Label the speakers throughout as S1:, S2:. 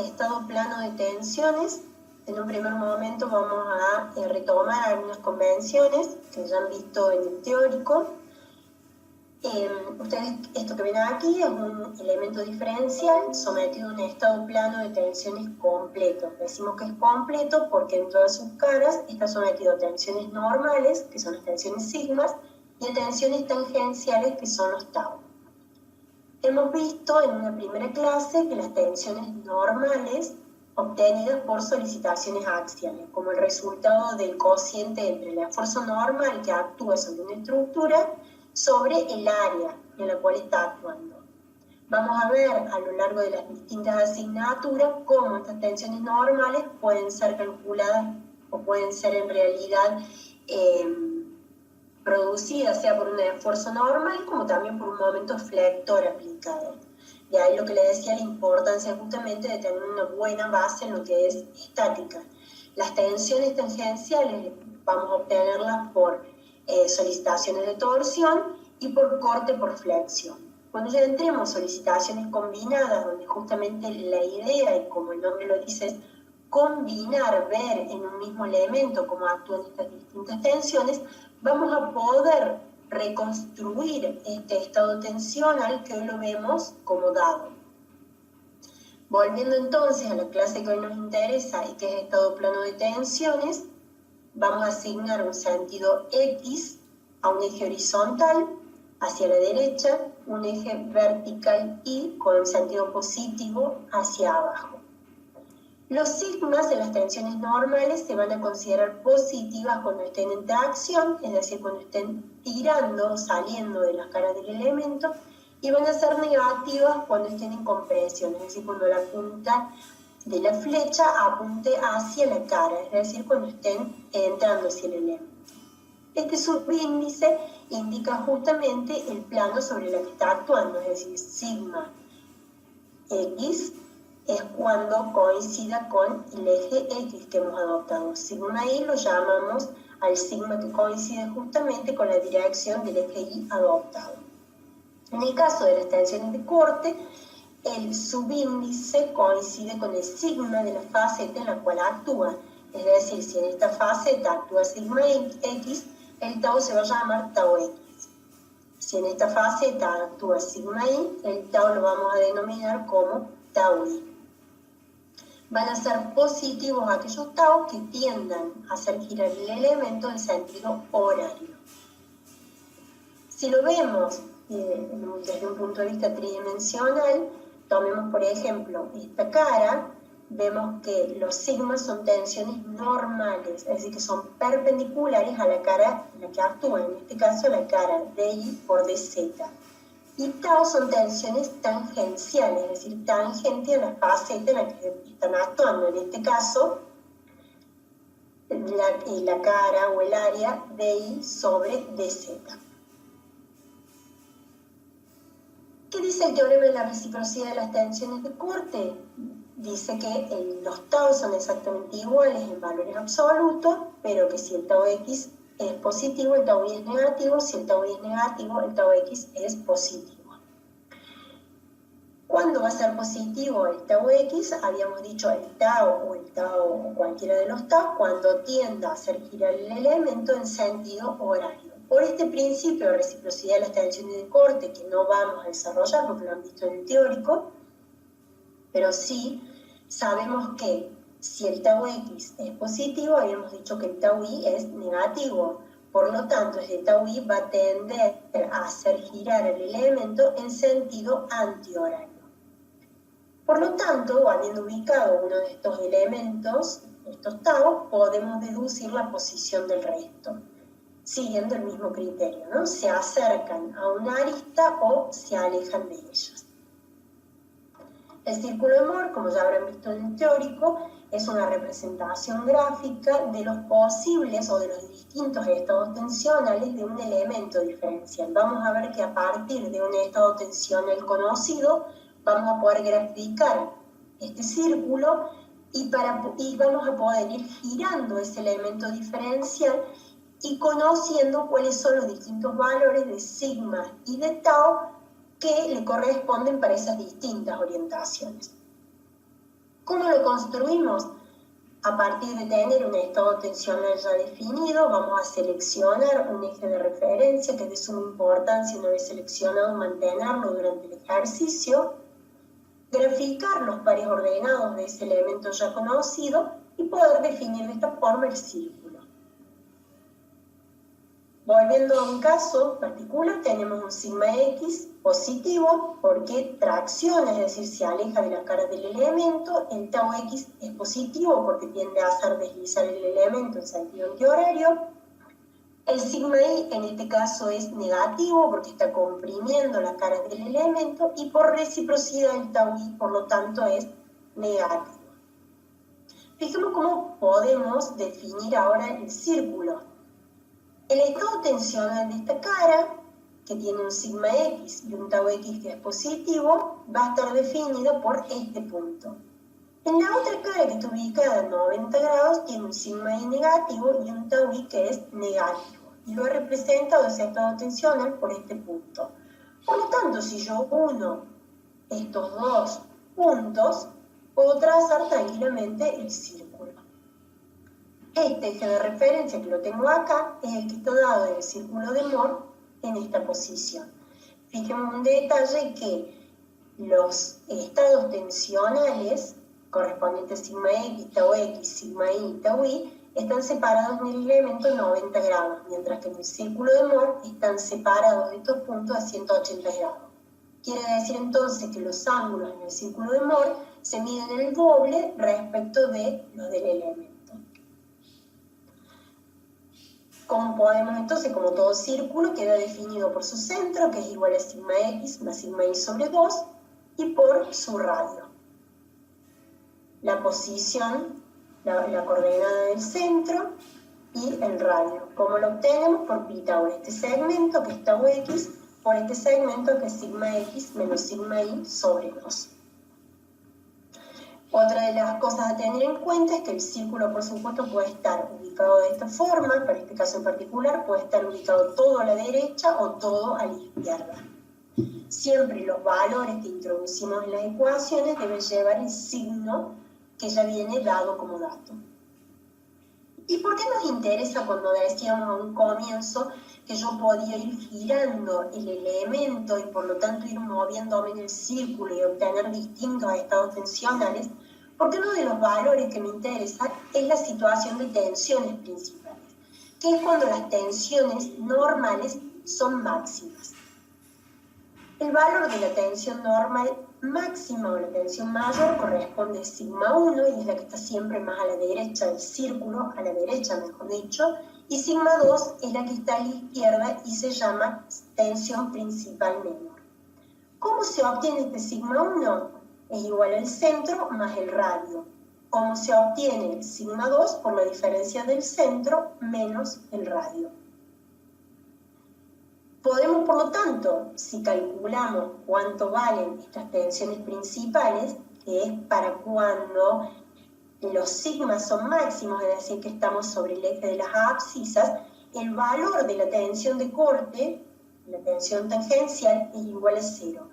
S1: estado plano de tensiones. En un primer momento vamos a retomar algunas convenciones que ya han visto en el teórico. Ustedes, esto que ven aquí es un elemento diferencial sometido a un estado plano de tensiones completo. Decimos que es completo porque en todas sus caras está sometido a tensiones normales, que son las tensiones sigmas, y a tensiones tangenciales, que son los tau. Hemos visto en una primera clase que las tensiones normales obtenidas por solicitaciones axiales, como el resultado del cociente entre el esfuerzo normal que actúa sobre una estructura sobre el área en la cual está actuando. Vamos a ver a lo largo de las distintas asignaturas cómo estas tensiones normales pueden ser calculadas o pueden ser en realidad producidas, sea por un esfuerzo normal como también por un momento flector aplicado. Y ahí lo que le decía, la importancia justamente de tener una buena base en lo que es estática. Las tensiones tangenciales vamos a obtenerlas por solicitaciones de torsión y por corte por flexión. Cuando ya entremos solicitaciones combinadas, donde justamente la idea, y como el nombre lo dice, es combinar, ver en un mismo elemento cómo actúan estas distintas tensiones, vamos a poder reconstruir este estado tensional que hoy lo vemos como dado. Volviendo entonces a la clase que hoy nos interesa y que es estado plano de tensiones, vamos a asignar un sentido X a un eje horizontal hacia la derecha, un eje vertical Y con un sentido positivo hacia abajo. Los sigmas de las tensiones normales se van a considerar positivas cuando estén en tracción, es decir, cuando estén tirando o saliendo de las caras del elemento, y van a ser negativas cuando estén en compresión, es decir, cuando la punta de la flecha apunte hacia la cara, es decir, cuando estén entrando hacia el elemento. Este subíndice indica justamente el plano sobre el que está actuando, es decir, sigma X es cuando coincida con el eje X que hemos adoptado. Sigma Y lo llamamos al sigma que coincide justamente con la dirección del eje Y adoptado. En el caso de las tensiones de corte, el subíndice coincide con el sigma de la faceta en la cual actúa. Es decir, si en esta faceta actúa sigma X, el tau se va a llamar tau X. Si en esta faceta actúa sigma Y, el tau lo vamos a denominar como tau Y. Van a ser positivos aquellos tau que tiendan a hacer girar el elemento en sentido horario. Si lo vemos desde un punto de vista tridimensional, tomemos por ejemplo esta cara, vemos que los sigmas son tensiones normales, es decir, que son perpendiculares a la cara en la que actúa, en este caso la cara DY por DZ. Y tau son tensiones tangenciales, es decir, tangente a la faceta en la que están actuando, en este caso la cara o el área DY sobre DZ. ¿Qué dice el teorema de la reciprocidad de las tensiones de corte? Dice que los tau son exactamente iguales en valores absolutos, pero que si el tau X es positivo, el tau Y es negativo, si el tau Y es negativo, el tau X es positivo. ¿Cuándo va a ser positivo el tau X? Habíamos dicho el tau o cualquiera de los tau, cuando tienda a hacer girar el elemento en sentido horario. Por este principio de reciprocidad de las tensiones de corte, que no vamos a desarrollar porque lo han visto en el teórico, pero sí sabemos que si el tau X es positivo, habíamos dicho que el tau Y es negativo. Por lo tanto, el tau Y va a tender a hacer girar el elemento en sentido antihorario. Por lo tanto, habiendo ubicado uno de estos elementos, estos tau, podemos deducir la posición del resto, siguiendo el mismo criterio, ¿no? Se acercan a una arista o se alejan de ellas. El círculo de Moore, como ya habrán visto en el teórico, es una representación gráfica de los posibles o de los distintos estados tensionales de un elemento diferencial. Vamos a ver que a partir de un estado tensional conocido, vamos a poder graficar este círculo y vamos a poder ir girando ese elemento diferencial y conociendo cuáles son los distintos valores de sigma y de tau que le corresponden para esas distintas orientaciones. ¿Cómo lo construimos? A partir de tener un estado tensional ya definido, vamos a seleccionar un eje de referencia que es de suma importancia, una vez seleccionado, mantenerlo durante el ejercicio, graficar los pares ordenados de ese elemento ya conocido y poder definir de esta forma el círculo. Volviendo a un caso particular, tenemos un sigma X positivo porque tracciona, es decir, se aleja de las caras del elemento. El tau X es positivo porque tiende a hacer deslizar el elemento en sentido antihorario. El sigma Y en este caso es negativo porque está comprimiendo las caras del elemento y por reciprocidad el tau Y por lo tanto es negativo. Fijemos cómo podemos definir ahora el círculo. El estado tensional de esta cara, que tiene un sigma X y un tau X que es positivo, va a estar definido por este punto. En la otra cara, que está ubicada a 90 grados, tiene un sigma Y negativo y un tau Y que es negativo. Y lo he representado ese estado tensional por este punto. Por lo tanto, si yo uno estos dos puntos, puedo trazar tranquilamente el círculo. Este eje de referencia que lo tengo acá es el que está dado en el círculo de Moore en esta posición. Fijemos un detalle que los estados tensionales correspondientes a sigma X, tau X, sigma Y, tau Y, están separados en el elemento 90 grados, mientras que en el círculo de Moore están separados de estos puntos a 180 grados. Quiere decir entonces que los ángulos en el círculo de Moore se miden el doble respecto de los del elemento. Como podemos entonces, como todo círculo, queda definido por su centro, que es igual a sigma X más sigma Y sobre 2, y por su radio. La posición, la coordenada del centro y el radio. ¿Cómo lo obtenemos? Por Pitágoras. Este segmento, que es tau X, por este segmento, que es sigma X menos sigma Y sobre 2. Otra de las cosas a tener en cuenta es que el círculo, por supuesto, puede estar ubicado de esta forma, para este caso en particular, puede estar ubicado todo a la derecha o todo a la izquierda. Siempre los valores que introducimos en las ecuaciones deben llevar el signo que ya viene dado como dato. ¿Y por qué nos interesa cuando decíamos a un comienzo que yo podía ir girando el elemento y por lo tanto ir moviéndome en el círculo y obtener distintos estados tensionales? Porque uno de los valores que me interesa es la situación de tensiones principales, que es cuando las tensiones normales son máximas. El valor de la tensión normal máxima o la tensión mayor corresponde a sigma 1 y es la que está siempre más a la derecha del círculo, a la derecha mejor dicho, y sigma 2 es la que está a la izquierda y se llama tensión principal menor. ¿Cómo se obtiene este sigma 1? Es igual al centro más el radio. ¿Cómo se obtiene el sigma 2? Por la diferencia del centro menos el radio. Podemos, por lo tanto, si calculamos cuánto valen estas tensiones principales, que es para cuando los sigmas son máximos, es decir, que estamos sobre el eje de las abscisas, el valor de la tensión de corte, la tensión tangencial, es igual a 0.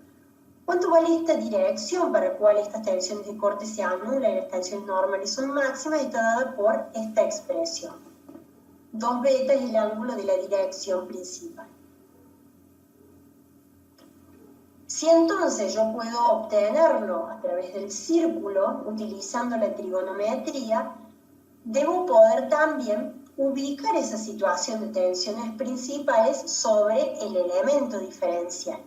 S1: ¿Cuánto vale esta dirección para la cual estas tensiones de corte se anulan y las tensiones normales son máximas? Está dada por esta expresión. 2 beta es el ángulo de la dirección principal. Si entonces yo puedo obtenerlo a través del círculo, utilizando la trigonometría, debo poder también ubicar esa situación de tensiones principales sobre el elemento diferencial.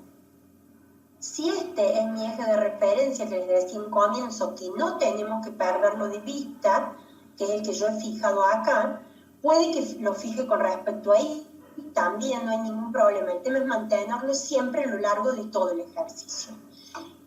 S1: Si este es mi eje de referencia, que les decía en comienzo, que no tenemos que perderlo de vista, que es el que yo he fijado acá, puede que lo fije con respecto a ahí, también no hay ningún problema. El tema es mantenerlo siempre a lo largo de todo el ejercicio.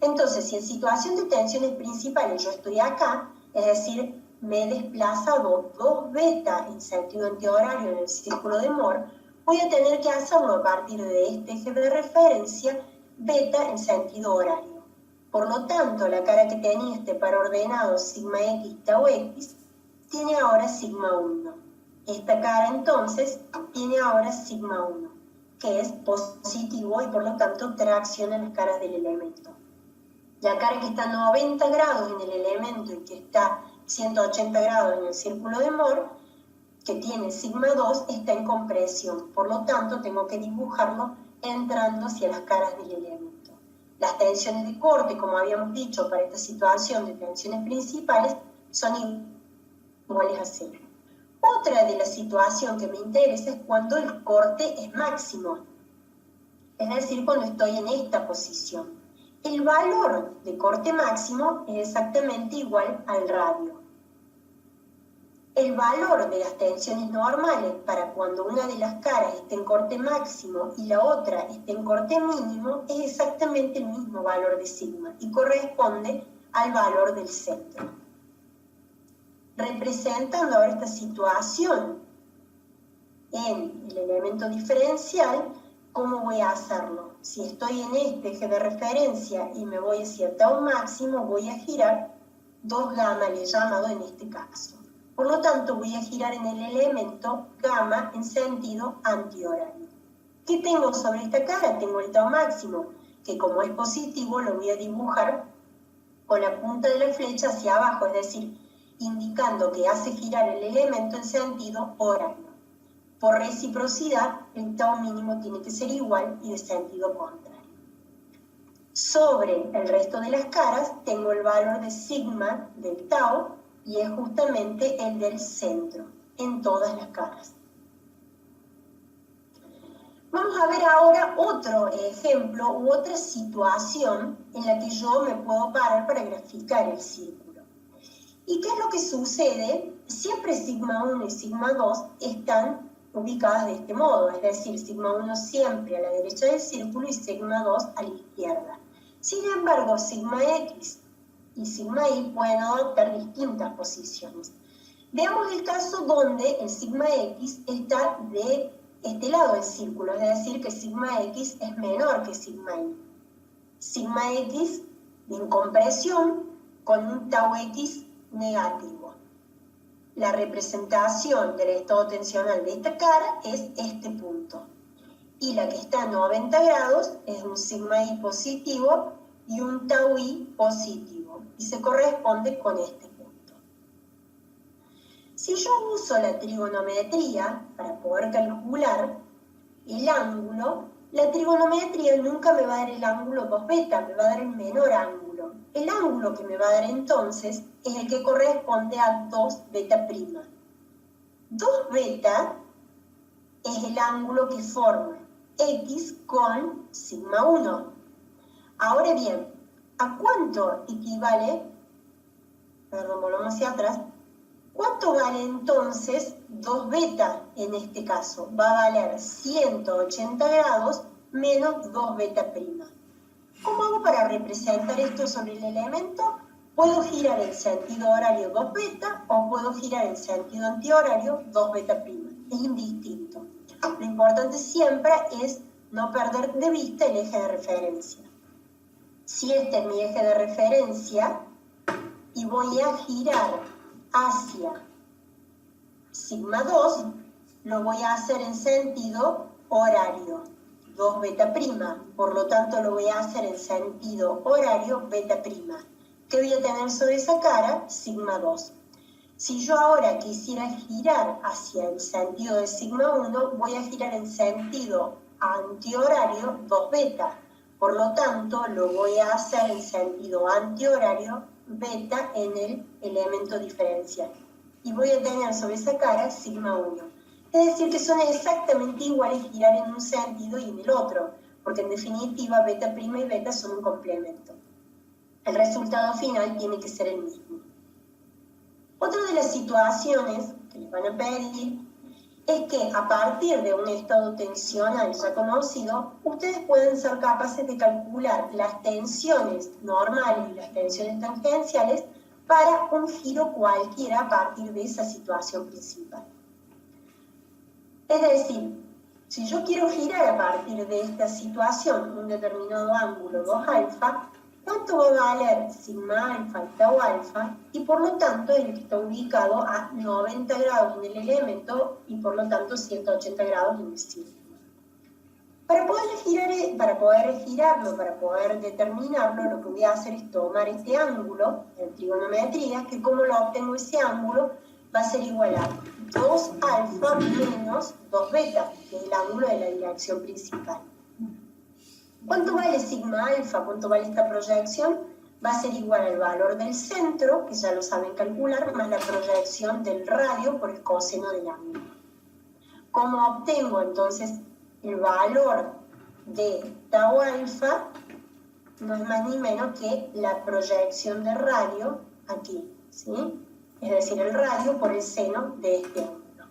S1: Entonces, si en situación de tensiones principales yo estoy acá, es decir, me he desplazado 2 beta en sentido antihorario en el círculo de Moore, voy a tener que hacerlo a partir de este eje de referencia, beta en sentido horario. Por lo tanto, la cara que tenía este par ordenado sigma X, tau X, tiene ahora sigma 1. Esta cara entonces tiene ahora sigma 1, que es positivo y por lo tanto tracciona las caras del elemento. La cara que está a 90 grados en el elemento y que está 180 grados en el círculo de Moore, que tiene sigma 2, está en compresión. Por lo tanto, tengo que dibujarlo entrando hacia las caras del elemento. Las tensiones de corte, como habíamos dicho, para esta situación de tensiones principales, son iguales a 0. Otra de las situaciones que me interesa es cuando el corte es máximo, es decir, cuando estoy en esta posición. El valor de corte máximo es exactamente igual al radio. El valor de las tensiones normales para cuando una de las caras esté en corte máximo y la otra esté en corte mínimo es exactamente el mismo valor de sigma y corresponde al valor del centro. Representando ahora esta situación en el elemento diferencial, ¿cómo voy a hacerlo? Si estoy en este eje de referencia y me voy hacia tau máximo, voy a girar 2 gamma, le he llamado en este caso. Por lo tanto, voy a girar en el elemento gamma en sentido antihorario. ¿Qué tengo sobre esta cara? Tengo el tau máximo, que como es positivo, lo voy a dibujar con la punta de la flecha hacia abajo, es decir, indicando que hace girar el elemento en sentido horario. Por reciprocidad, el tau mínimo tiene que ser igual y de sentido contrario. Sobre el resto de las caras, tengo el valor de sigma del tau, y es justamente el del centro, en todas las caras. Vamos a ver ahora otro ejemplo u otra situación en la que yo me puedo parar para graficar el círculo. ¿Y qué es lo que sucede? Siempre sigma 1 y sigma 2 están ubicadas de este modo, es decir, sigma 1 siempre a la derecha del círculo y sigma 2 a la izquierda. Sin embargo, sigma x y sigma y pueden adoptar distintas posiciones. Veamos el caso donde el sigma x está de este lado del círculo, es decir, que sigma x es menor que sigma y. Sigma x en compresión con un tau x negativo. La representación del estado tensional de esta cara es este punto. Y la que está a 90 grados es un sigma i positivo y un tau i positivo. Y se corresponde con este punto. Si yo uso la trigonometría para poder calcular el ángulo, la trigonometría nunca me va a dar el ángulo 2 beta, me va a dar el menor ángulo. El ángulo que me va a dar entonces es el que corresponde a 2 beta prima. 2 beta es el ángulo que forma x con sigma 1. Ahora bien, ¿a cuánto equivale? Perdón, volvamos hacia atrás. ¿Cuánto vale entonces 2 beta en este caso? Va a valer 180 grados menos 2 beta prima. ¿Cómo hago para representar esto sobre el elemento? Puedo girar en sentido horario 2 beta o puedo girar en sentido antihorario 2 beta prima. Es indistinto. Lo importante siempre es no perder de vista el eje de referencia. Si este es mi eje de referencia y voy a girar hacia sigma 2, lo voy a hacer en sentido horario, 2 beta prima, por lo tanto lo voy a hacer en sentido horario beta prima. ¿Qué voy a tener sobre esa cara? Sigma 2. Si yo ahora quisiera girar hacia el sentido de sigma 1, voy a girar en sentido antihorario 2 beta. Por lo tanto, lo voy a hacer en sentido antihorario beta en el elemento diferencial. Y voy a tener sobre esa cara sigma 1. Es decir, que son exactamente iguales girar en un sentido y en el otro, porque en definitiva beta prima y beta son un complemento. El resultado final tiene que ser el mismo. Otra de las situaciones que les van a pedir es que a partir de un estado tensional ya conocido, ustedes pueden ser capaces de calcular las tensiones normales y las tensiones tangenciales para un giro cualquiera a partir de esa situación principal. Es decir, si yo quiero girar a partir de esta situación un determinado ángulo 2 alfa, ¿cuánto va a valer sigma alfa y tau alfa? Y por lo tanto el que está ubicado a 90 grados en el elemento y por lo tanto 180 grados en el círculo. Para poder girarlo, para poder determinarlo, lo que voy a hacer es tomar este ángulo en trigonometría, que como lo obtengo ese ángulo, va a ser igual a 2 alfa menos 2 beta, que es el ángulo de la dirección principal. ¿Cuánto vale sigma alfa? ¿Cuánto vale esta proyección? Va a ser igual al valor del centro, que ya lo saben calcular, más la proyección del radio por el coseno del ángulo. ¿Cómo obtengo entonces el valor de tau alfa? No es más ni menos que la proyección de radio aquí, ¿sí? Es decir, el radio por el seno de este ángulo.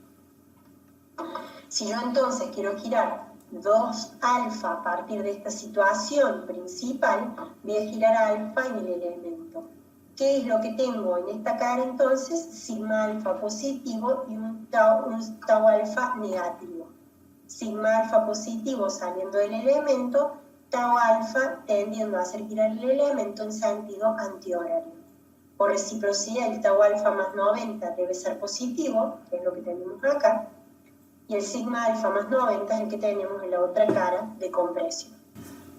S1: Si yo entonces quiero girar 2 alfa a partir de esta situación principal, voy a girar alfa en el elemento. ¿Qué es lo que tengo en esta cara entonces? Sigma alfa positivo y un tau alfa negativo. Sigma alfa positivo saliendo del elemento, tau alfa tendiendo a hacer girar el elemento en sentido antihorario. Por reciprocidad, el tau alfa más 90 debe ser positivo, que es lo que tenemos acá, y el sigma alfa más 90 es el que tenemos en la otra cara de compresión.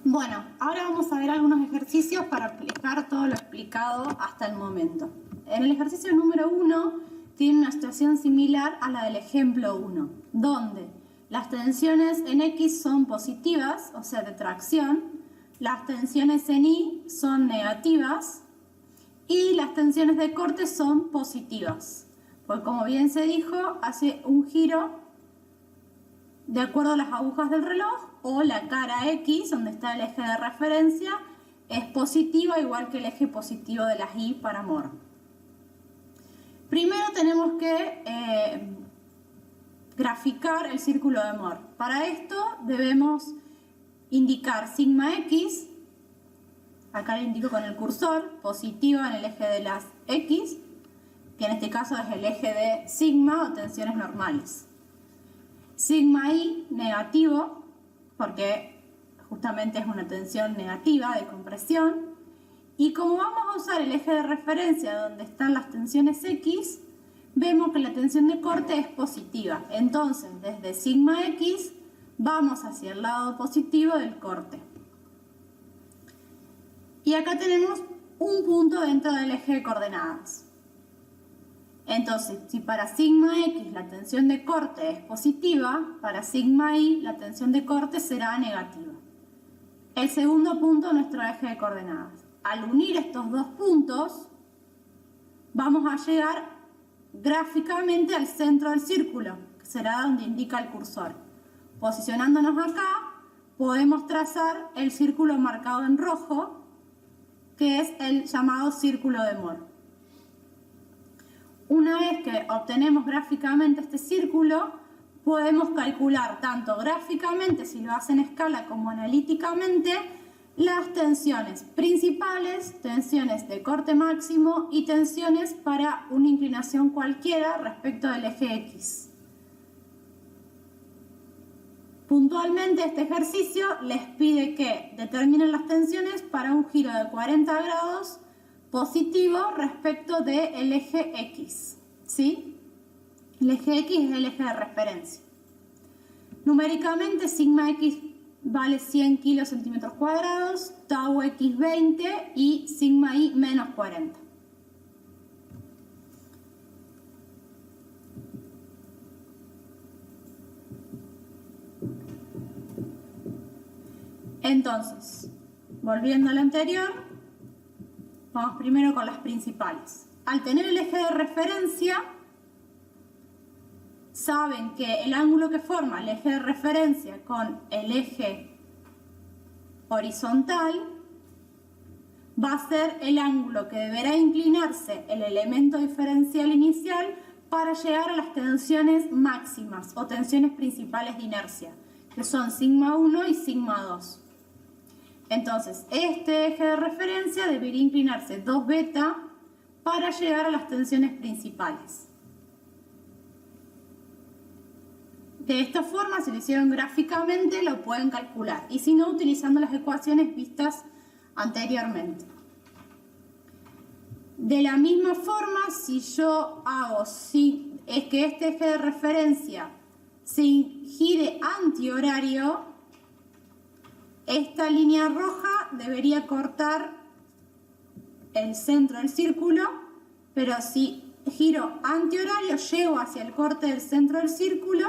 S2: Bueno, ahora vamos a ver algunos ejercicios para aplicar todo lo explicado hasta el momento. En el ejercicio número 1 tiene una situación similar a la del ejemplo 1, donde las tensiones en X son positivas, o sea, de tracción, las tensiones en Y son negativas y las tensiones de corte son positivas. Pues como bien se dijo, hace un giro de acuerdo a las agujas del reloj, o la cara X, donde está el eje de referencia, es positiva, igual que el eje positivo de las Y para Mohr. Primero tenemos que graficar el círculo de Mohr. Para esto debemos indicar sigma X, acá lo indico con el cursor, positiva en el eje de las X, que en este caso es el eje de sigma o tensiones normales. Sigma I negativo, porque justamente es una tensión negativa de compresión. Y como vamos a usar el eje de referencia donde están las tensiones X, vemos que la tensión de corte es positiva. Entonces, desde sigma X vamos hacia el lado positivo del corte. Y acá tenemos un punto dentro del eje de coordenadas. Entonces, si para sigma X la tensión de corte es positiva, para sigma Y la tensión de corte será negativa. El segundo punto, nuestro eje de coordenadas. Al unir estos dos puntos, vamos a llegar gráficamente al centro del círculo, que será donde indica el cursor. Posicionándonos acá, podemos trazar el círculo marcado en rojo, que es el llamado círculo de Mohr. Una vez que obtenemos gráficamente este círculo, podemos calcular tanto gráficamente, si lo hacen en escala, como analíticamente, las tensiones principales, tensiones de corte máximo y tensiones para una inclinación cualquiera respecto del eje X. Puntualmente este ejercicio les pide que determinen las tensiones para un giro de 40 grados positivo respecto del eje X, ¿sí? El eje X es el eje de referencia. Numéricamente, sigma X vale 100 kilocentímetros cuadrados, tau X 20 y sigma Y menos 40. Entonces, volviendo a lo anterior, vamos primero con las principales. Al tener el eje de referencia, saben que el ángulo que forma el eje de referencia con el eje horizontal va a ser el ángulo que deberá inclinarse el elemento diferencial inicial para llegar a las tensiones máximas o tensiones principales de inercia, que son sigma 1 y sigma 2. Entonces, este eje de referencia debería inclinarse 2 beta para llegar a las tensiones principales. De esta forma, si lo hicieron gráficamente, lo pueden calcular. Y si no, utilizando las ecuaciones vistas anteriormente. De la misma forma, si yo hago es que este eje de referencia se gire antihorario, esta línea roja debería cortar el centro del círculo, pero si giro antihorario llego hacia el corte del centro del círculo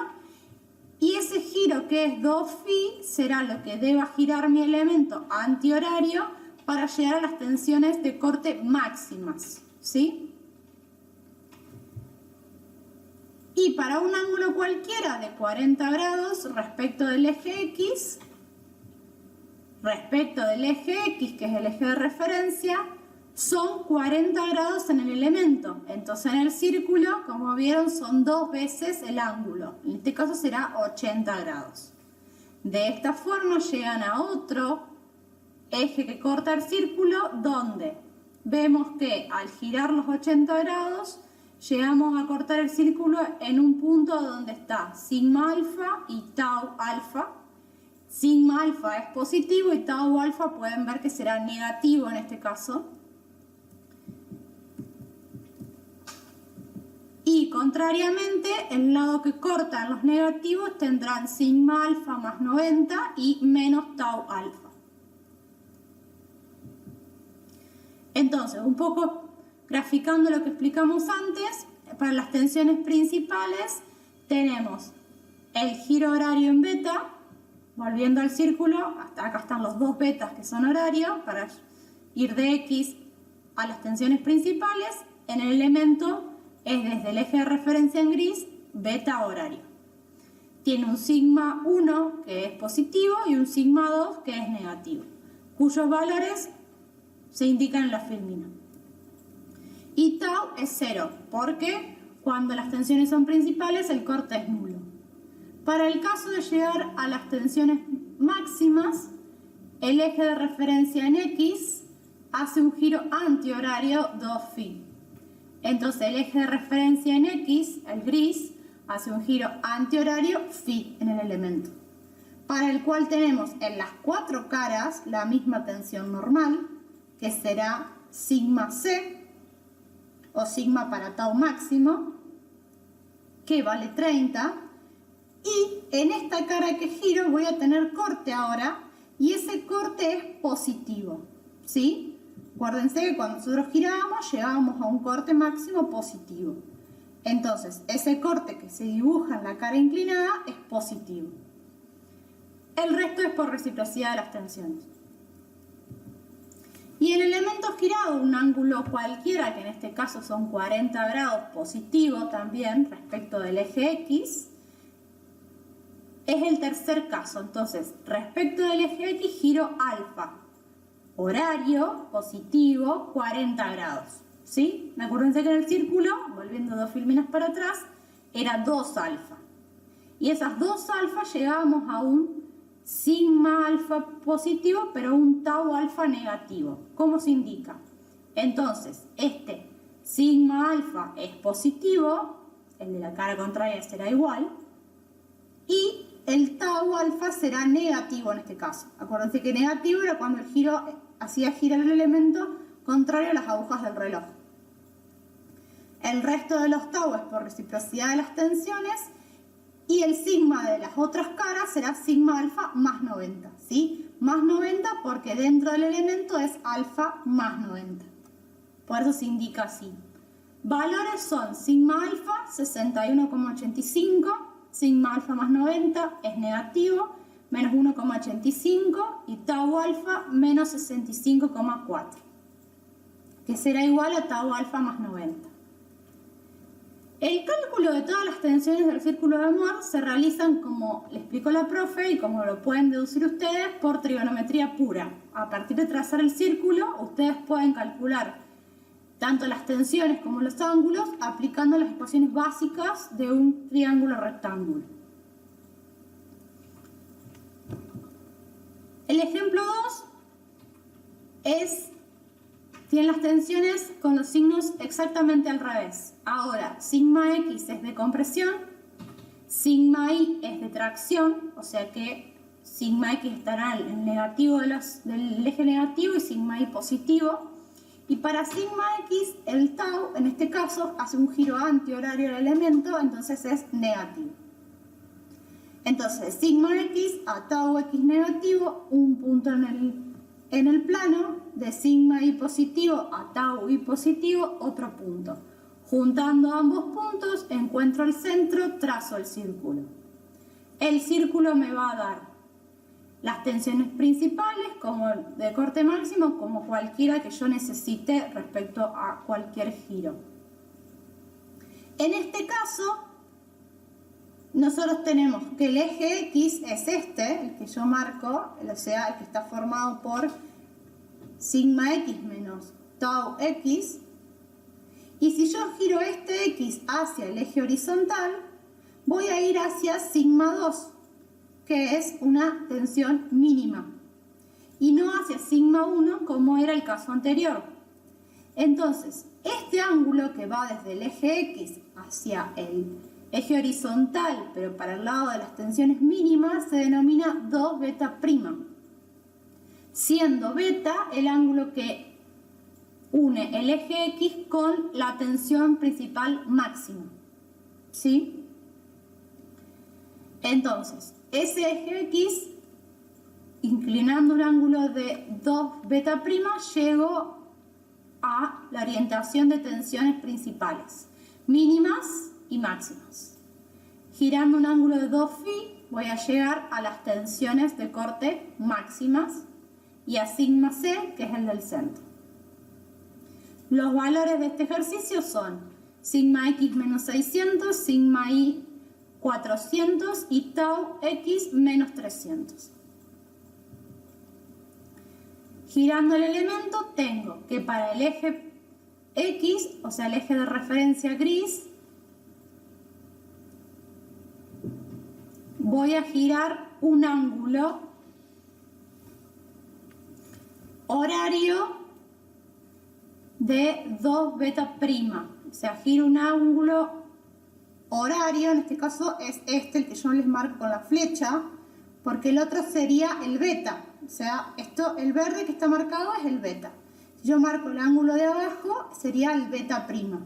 S2: y ese giro que es 2φ será lo que deba girar mi elemento antihorario para llegar a las tensiones de corte máximas, ¿sí? Y para un ángulo cualquiera de 40 grados respecto del eje X, que es el eje de referencia, son 40 grados en el elemento. Entonces en el círculo, como vieron, son 2 veces el ángulo. En este caso será 80 grados. De esta forma llegan a otro eje que corta el círculo, donde vemos que al girar los 80 grados, llegamos a cortar el círculo en un punto donde está sigma alfa y tau alfa. Sigma alfa es positivo y tau alfa pueden ver que será negativo en este caso. Y contrariamente, el lado que cortan los negativos tendrán sigma alfa más 90 y menos tau alfa. Entonces, un poco graficando lo que explicamos antes, para las tensiones principales tenemos el giro horario en beta, volviendo al círculo, hasta acá están los 2 betas que son horarios, para ir de X a las tensiones principales. En el elemento es desde el eje de referencia en gris, beta horario. Tiene un sigma 1 que es positivo y un sigma 2 que es negativo, cuyos valores se indican en la filmina. Y tau es 0, porque cuando las tensiones son principales el corte es nulo. Para el caso de llegar a las tensiones máximas, el eje de referencia en X hace un giro antihorario 2φ. Entonces el eje de referencia en X, el gris, hace un giro antihorario φ en el elemento, para el cual tenemos en las 4 caras la misma tensión normal, que será sigma c, o sigma para tau máximo, que vale 30, y en esta cara que giro voy a tener corte ahora, y ese corte es positivo, ¿sí? Acuérdense que cuando nosotros girábamos llegábamos a un corte máximo positivo. Entonces, ese corte que se dibuja en la cara inclinada es positivo. El resto es por reciprocidad de las tensiones. Y el elemento girado, un ángulo cualquiera, que en este caso son 40 grados positivo también respecto del eje X, es el tercer caso. Entonces, respecto del eje X, giro alfa, horario positivo, 40 grados. ¿Sí? Acuérdense que en el círculo, volviendo 2 filminas para atrás, era 2 alfa. Y esas 2 alfa llegábamos a un sigma alfa positivo, pero un tau alfa negativo. ¿Cómo se indica? Entonces, este sigma alfa es positivo, el de la cara contraria será igual, y el tau alfa será negativo en este caso. Acuérdense que negativo era cuando el giro hacía girar el elemento contrario a las agujas del reloj. El resto de los tau es por reciprocidad de las tensiones, y el sigma de las otras caras será sigma alfa más 90, ¿sí? Más 90 porque dentro del elemento es alfa más 90. Por eso se indica así. Valores son sigma alfa 61,85, sigma alfa más 90 es negativo, menos 1,85, y tau alfa menos 65,4, que será igual a tau alfa más 90. El cálculo de todas las tensiones del círculo de Mohr se realizan, como le explicó la profe y como lo pueden deducir ustedes, por trigonometría pura. A partir de trazar el círculo, ustedes pueden calcular tanto las tensiones como los ángulos aplicando las ecuaciones básicas de un triángulo rectángulo. El ejemplo 2 tiene las tensiones con los signos exactamente al revés. Ahora, sigma X es de compresión, sigma Y es de tracción, o sea que sigma X estará en el negativo del eje negativo y sigma Y positivo. Y para sigma X, el tau, en este caso, hace un giro antihorario del elemento, entonces es negativo. Entonces, sigma x a tau x negativo, un punto en el plano, de sigma y positivo a tau y positivo, otro punto. Juntando ambos puntos, encuentro el centro, trazo el círculo. El círculo me va a dar las tensiones principales como de corte máximo, como cualquiera que yo necesite respecto a cualquier giro. En este caso, nosotros tenemos que el eje X es este, el que yo marco, o sea, el que está formado por sigma X menos tau X. Y si yo giro este X hacia el eje horizontal, voy a ir hacia sigma 2, que es una tensión mínima, y no hacia sigma 1 como era el caso anterior. Entonces, este ángulo que va desde el eje X hacia el eje horizontal, pero para el lado de las tensiones mínimas, se denomina 2 beta prima, siendo beta el ángulo que une el eje X con la tensión principal máxima. ¿Sí? Entonces, ese eje X, inclinando un ángulo de 2 beta prima, llego a la orientación de tensiones principales, mínimas y máximas. Girando un ángulo de 2 phi, voy a llegar a las tensiones de corte máximas y a sigma C, que es el del centro. Los valores de este ejercicio son sigma x menos 600, sigma y 400 y tau x menos 300. Girando el elemento tengo que para el eje X, o sea el eje de referencia gris, voy a girar un ángulo horario de 2 beta prima. O sea, giro un ángulo horario, en este caso es este, el que yo les marco con la flecha, porque el otro sería el beta. O sea, esto, el verde que está marcado es el beta. Si yo marco el ángulo de abajo, sería el beta prima.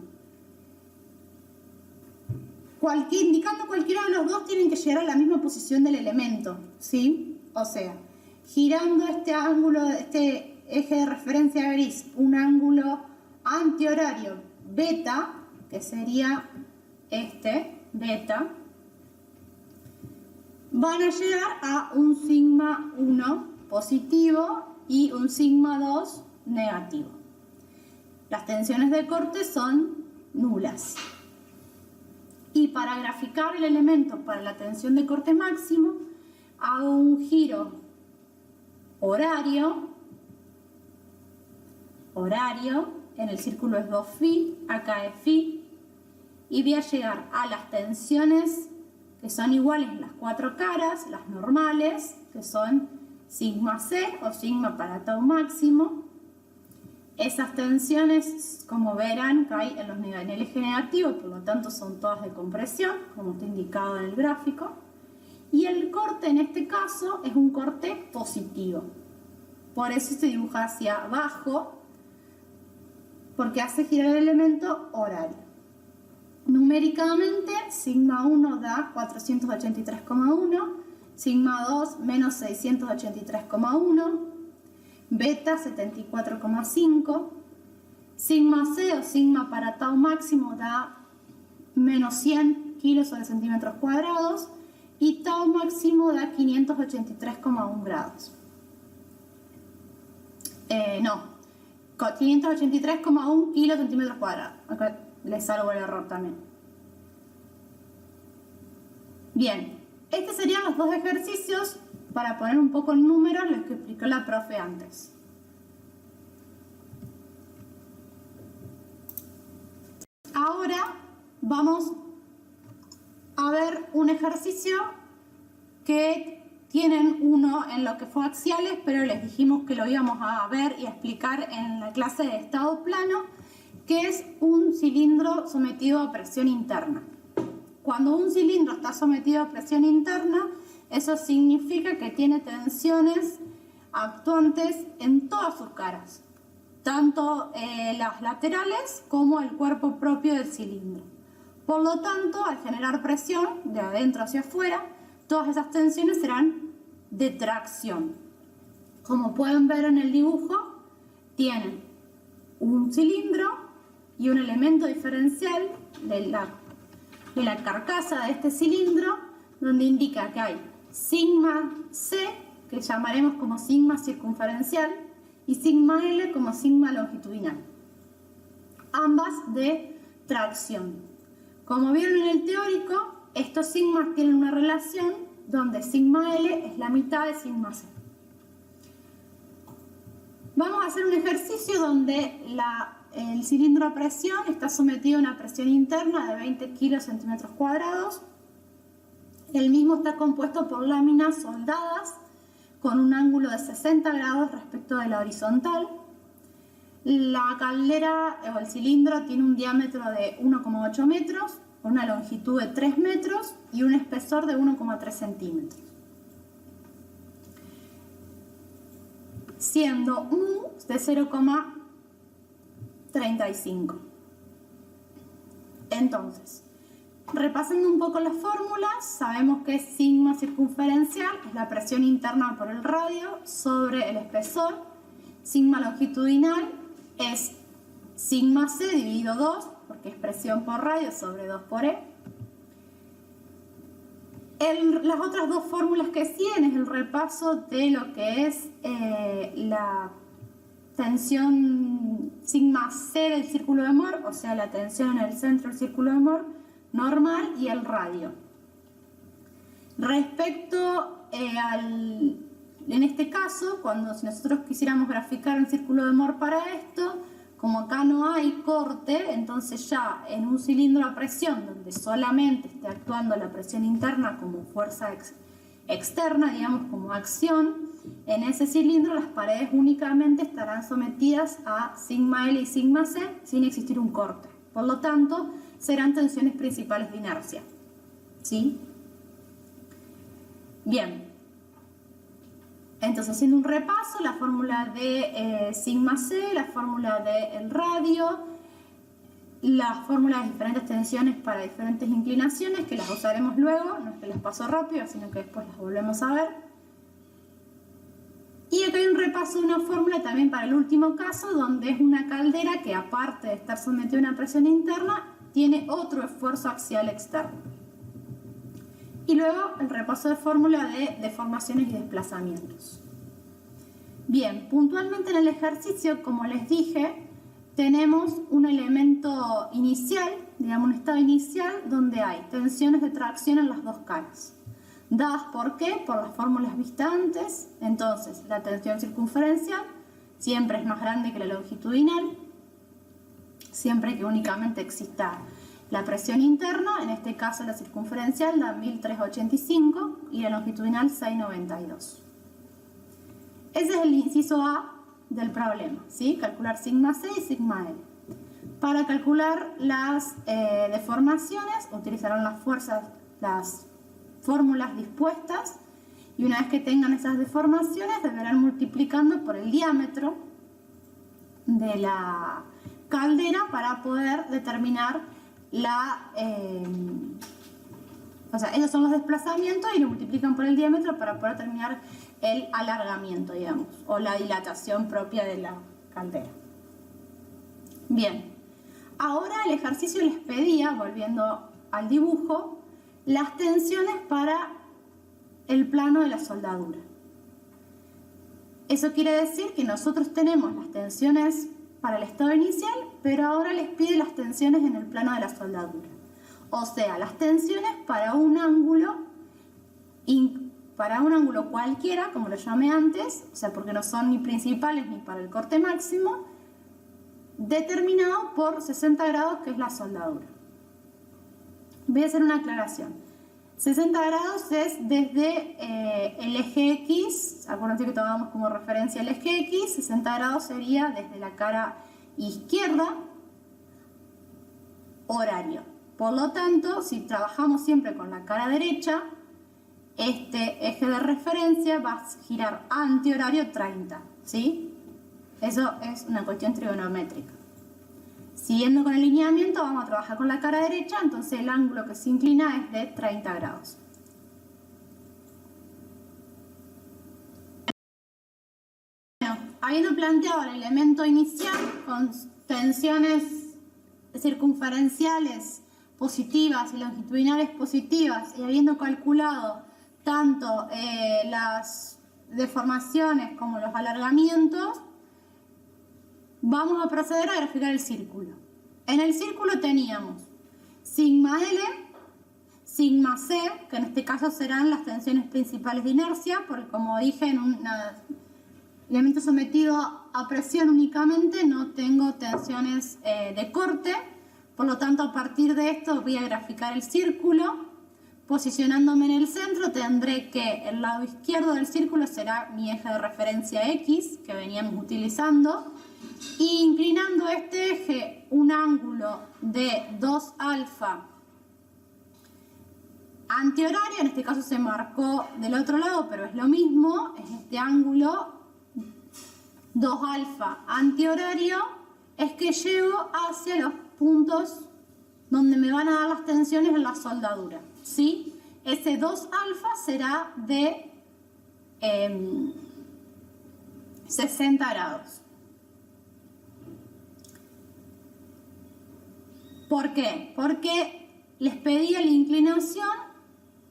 S2: Indicando cualquiera de los dos, tienen que llegar a la misma posición del elemento, ¿sí? O sea, girando este ángulo, este eje de referencia gris, un ángulo antihorario beta, que sería este, beta, van a llegar a un sigma 1 positivo y un sigma 2 negativo. Las tensiones de corte son nulas. Y para graficar el elemento para la tensión de corte máximo, hago un giro horario, en el círculo es 2 phi, acá es phi, y voy a llegar a las tensiones que son iguales en las cuatro caras, las normales, que son sigma C o sigma para tau máximo. Esas tensiones, como verán, caen en el eje negativo, por lo tanto son todas de compresión, como está indicado en el gráfico. Y el corte en este caso es un corte positivo. Por eso se dibuja hacia abajo, porque hace girar el elemento horario. Numéricamente, sigma 1 da 483,1, sigma 2 menos 683,1, beta 74,5, sigma C o sigma para tau máximo da menos 100 kilos sobre centímetros cuadrados y tau máximo da 583,1 grados. 583,1 kilos centímetros cuadrados. Acá les salvo el error también. Bien, estos serían los dos ejercicios para poner un poco en números los que explicó la profe antes. Ahora vamos a ver un ejercicio que tienen uno en lo que fue axiales, pero les dijimos que lo íbamos a ver y a explicar en la clase de estado plano, que es un cilindro sometido a presión interna. Cuando un cilindro está sometido a presión interna, eso significa que tiene tensiones actuantes en todas sus caras, tanto las laterales como el cuerpo propio del cilindro. Por lo tanto, al generar presión de adentro hacia afuera, todas esas tensiones serán de tracción. Como pueden ver en el dibujo, tienen un cilindro y un elemento diferencial de la carcasa de este cilindro, donde indica que hay sigma C, que llamaremos como sigma circunferencial, y sigma L como sigma longitudinal, ambas de tracción. Como vieron en el teórico, estos sigmas tienen una relación donde sigma L es la mitad de sigma C. Vamos a hacer un ejercicio donde el cilindro a presión está sometido a una presión interna de 20 kilocentímetros cuadrados. El mismo está compuesto por láminas soldadas con un ángulo de 60 grados respecto de la horizontal. La caldera o el cilindro tiene un diámetro de 1,8 metros, una longitud de 3 metros y un espesor de 1,3 centímetros. Siendo mu de 0,35. Entonces, repasando un poco las fórmulas, sabemos que sigma circunferencial es la presión interna por el radio sobre el espesor. Sigma longitudinal es sigma C dividido 2, porque es presión por radio sobre 2 por E. Las otras dos fórmulas que siguen es el repaso de lo que es la tensión sigma C del círculo de Mohr, o sea, la tensión en el centro del círculo de Mohr normal, y el radio. Respecto en este caso, si nosotros quisiéramos graficar un círculo de Mohr para esto, como acá no hay corte, entonces ya en un cilindro a presión donde solamente esté actuando la presión interna como fuerza externa, digamos como acción, en ese cilindro las paredes únicamente estarán sometidas a sigma L y sigma C sin existir un corte. Por lo tanto, serán tensiones principales de inercia. ¿Sí? Bien. Entonces, haciendo un repaso, la fórmula de sigma C, la fórmula del radio, las fórmulas de diferentes tensiones para diferentes inclinaciones, que las usaremos luego, no es que las paso rápido, sino que después las volvemos a ver. Y acá hay un repaso de una fórmula también para el último caso, donde es una caldera que, aparte de estar sometida a una presión interna, tiene otro esfuerzo axial externo. Y luego el repaso de fórmula de deformaciones y desplazamientos. Bien, puntualmente en el ejercicio, como les dije, tenemos un elemento inicial, digamos un estado inicial, donde hay tensiones de tracción en las dos caras. ¿Dadas por qué? Por las fórmulas vistas antes. Entonces, la tensión circunferencial siempre es más grande que la longitudinal, siempre que únicamente exista la presión interna, en este caso la circunferencial da 1385 y la longitudinal 692. Ese es el inciso A del problema, ¿sí? Calcular sigma C y sigma L. Para calcular las deformaciones utilizarán las fórmulas dispuestas, y una vez que tengan esas deformaciones deberán multiplicando por el diámetro de la caldera para poder determinar esos son los desplazamientos y lo multiplican por el diámetro para poder determinar el alargamiento, digamos, o la dilatación propia de la caldera. Bien, ahora el ejercicio les pedía, volviendo al dibujo, las tensiones para el plano de la soldadura. Eso quiere decir que nosotros tenemos las tensiones para el estado inicial, pero ahora les pide las tensiones en el plano de la soldadura. O sea, las tensiones para un ángulo cualquiera, como lo llamé antes, o sea, porque no son ni principales ni para el corte máximo, determinado por 60 grados, que es la soldadura. Voy a hacer una aclaración. 60 grados es desde el eje X, acuérdense que tomamos como referencia el eje X, 60 grados sería desde la cara izquierda, horario. Por lo tanto, si trabajamos siempre con la cara derecha, este eje de referencia va a girar antihorario 30, ¿sí? Eso es una cuestión trigonométrica. Siguiendo con el lineamiento, vamos a trabajar con la cara derecha, entonces el ángulo que se inclina es de 30 grados. habiendo planteado el elemento inicial con tensiones circunferenciales positivas y longitudinales positivas y habiendo calculado tanto las deformaciones como los alargamientos, vamos a proceder a graficar el círculo. En el círculo teníamos sigma L, sigma C, que en este caso serán las tensiones principales de inercia, porque como dije, en un elemento sometido a presión únicamente no tengo tensiones de corte, por lo tanto a partir de esto voy a graficar el círculo. Posicionándome en el centro tendré que el lado izquierdo del círculo será mi eje de referencia X, que veníamos utilizando, y inclinando este eje un ángulo de 2 alfa antihorario, en este caso se marcó del otro lado, pero es lo mismo, es este ángulo 2 alfa antihorario, es que llego hacia los puntos donde me van a dar las tensiones en la soldadura, ¿sí? Ese 2 alfa será de 60 grados. ¿Por qué? Porque les pedía la inclinación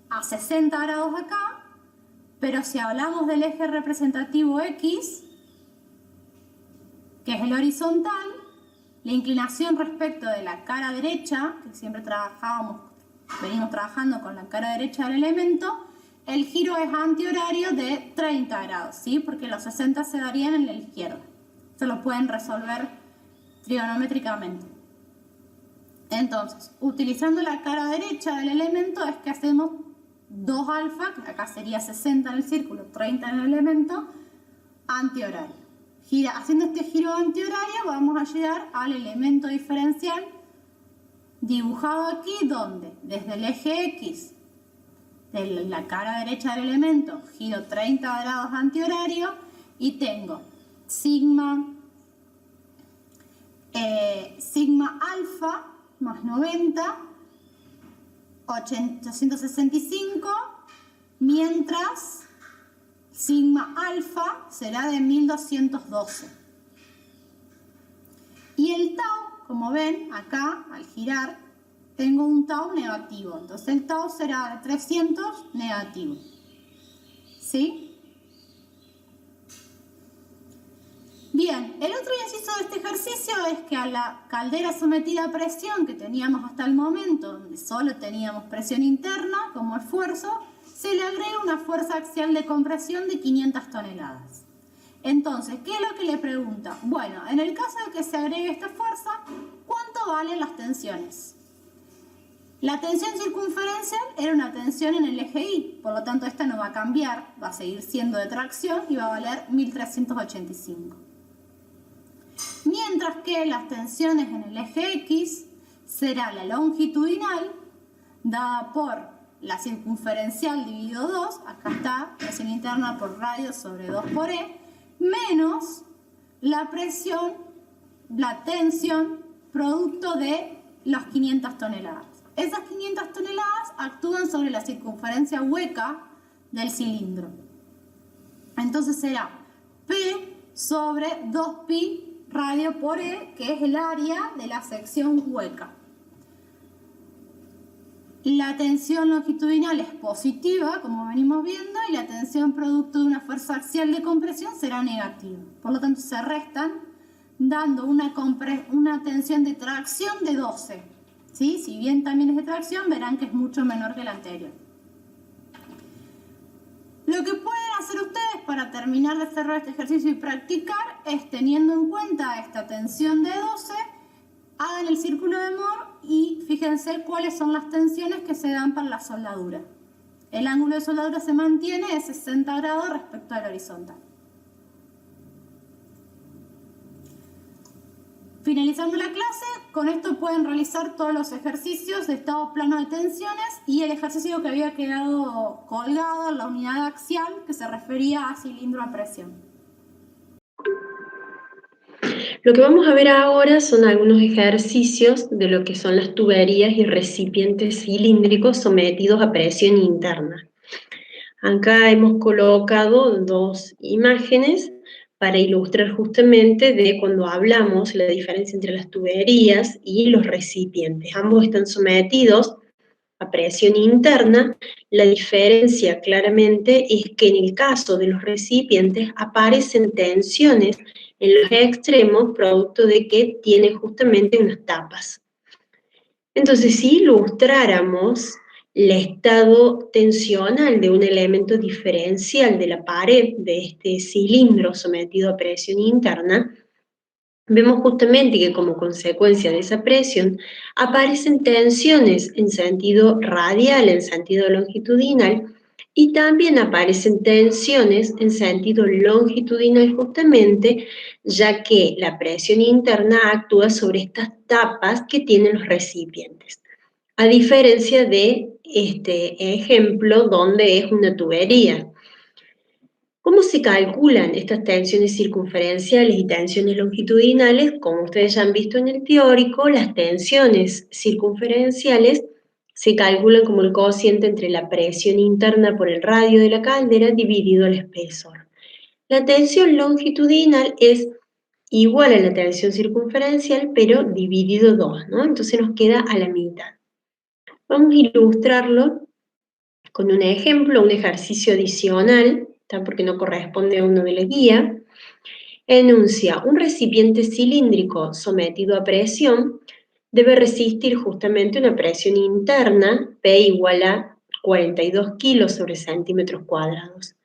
S2: a 60 grados acá, pero si hablamos del eje representativo X, que es el horizontal, la inclinación respecto de la cara derecha, que siempre venimos trabajando con la cara derecha del elemento, el giro es antihorario de 30 grados, ¿sí? Porque los 60 se darían en la izquierda. Se lo pueden resolver trigonométricamente. Entonces, utilizando la cara derecha del elemento es que hacemos 2 alfa, que acá sería 60 en el círculo, 30 en el elemento, antihorario. Haciendo este giro antihorario vamos a llegar al elemento diferencial dibujado aquí, donde desde el eje X de la cara derecha del elemento giro 30 grados antihorario y tengo sigma alfa más 90, 865, mientras sigma alfa será de 1212. Y el tau, como ven acá, al girar, tengo un tau negativo. Entonces el tau será de 300 negativo. ¿Sí? Bien, el otro inciso de este ejercicio es que a la caldera sometida a presión que teníamos hasta el momento, donde solo teníamos presión interna como esfuerzo, se le agrega una fuerza axial de compresión de 500 toneladas. Entonces, ¿qué es lo que le pregunta? Bueno, en el caso de que se agregue esta fuerza, ¿cuánto valen las tensiones? La tensión circunferencial era una tensión en el eje Y, por lo tanto esta no va a cambiar, va a seguir siendo de tracción y va a valer 1385. Mientras que las tensiones en el eje X será la longitudinal, dada por la circunferencial dividido 2, acá está, presión interna por radio sobre 2 por E, menos la presión, la tensión, producto de las 500 toneladas. Esas 500 toneladas actúan sobre la circunferencia hueca del cilindro. Entonces será P sobre 2pi radio por E, que es el área de la sección hueca. La tensión longitudinal es positiva, como venimos viendo, y la tensión producto de una fuerza axial de compresión será negativa. Por lo tanto, se restan, dando una tensión de tracción de 12. ¿Sí? Si bien también es de tracción, verán que es mucho menor que la anterior. Lo que pueden hacer ustedes para terminar de cerrar este ejercicio y practicar es, teniendo en cuenta esta tensión de 12, hagan el círculo de Mohr y fíjense cuáles son las tensiones que se dan para la soldadura. El ángulo de soldadura se mantiene de 60 grados respecto al horizontal. Finalizando la clase, con esto pueden realizar todos los ejercicios de estado plano de tensiones y el ejercicio que había quedado colgado en la unidad axial que se refería a cilindro a presión.
S3: Lo que vamos a ver ahora son algunos ejercicios de lo que son las tuberías y recipientes cilíndricos sometidos a presión interna. Acá hemos colocado dos imágenes para ilustrar justamente de cuando hablamos la diferencia entre las tuberías y los recipientes. Ambos están sometidos a presión interna. La diferencia claramente es que en el caso de los recipientes aparecen tensiones en los extremos producto de que tienen justamente unas tapas. Entonces, si ilustráramos el estado tensional de un elemento diferencial de la pared de este cilindro sometido a presión interna, vemos justamente que como consecuencia de esa presión aparecen tensiones en sentido radial, en sentido longitudinal, y también aparecen tensiones en sentido longitudinal justamente, ya que la presión interna actúa sobre estas tapas que tienen los recipientes. A diferencia de este ejemplo donde es una tubería. ¿Cómo se calculan estas tensiones circunferenciales y tensiones longitudinales? Como ustedes ya han visto en el teórico, las tensiones circunferenciales se calculan como el cociente entre la presión interna por el radio de la caldera dividido el espesor. La tensión longitudinal es igual a la tensión circunferencial, pero dividido 2, ¿no? Entonces nos queda a la mitad. Vamos a ilustrarlo con un ejemplo, un ejercicio adicional, porque no corresponde a uno de la guía. Enuncia: un recipiente cilíndrico sometido a presión debe resistir justamente una presión interna, P igual a 42 kilos sobre centímetros cuadrados,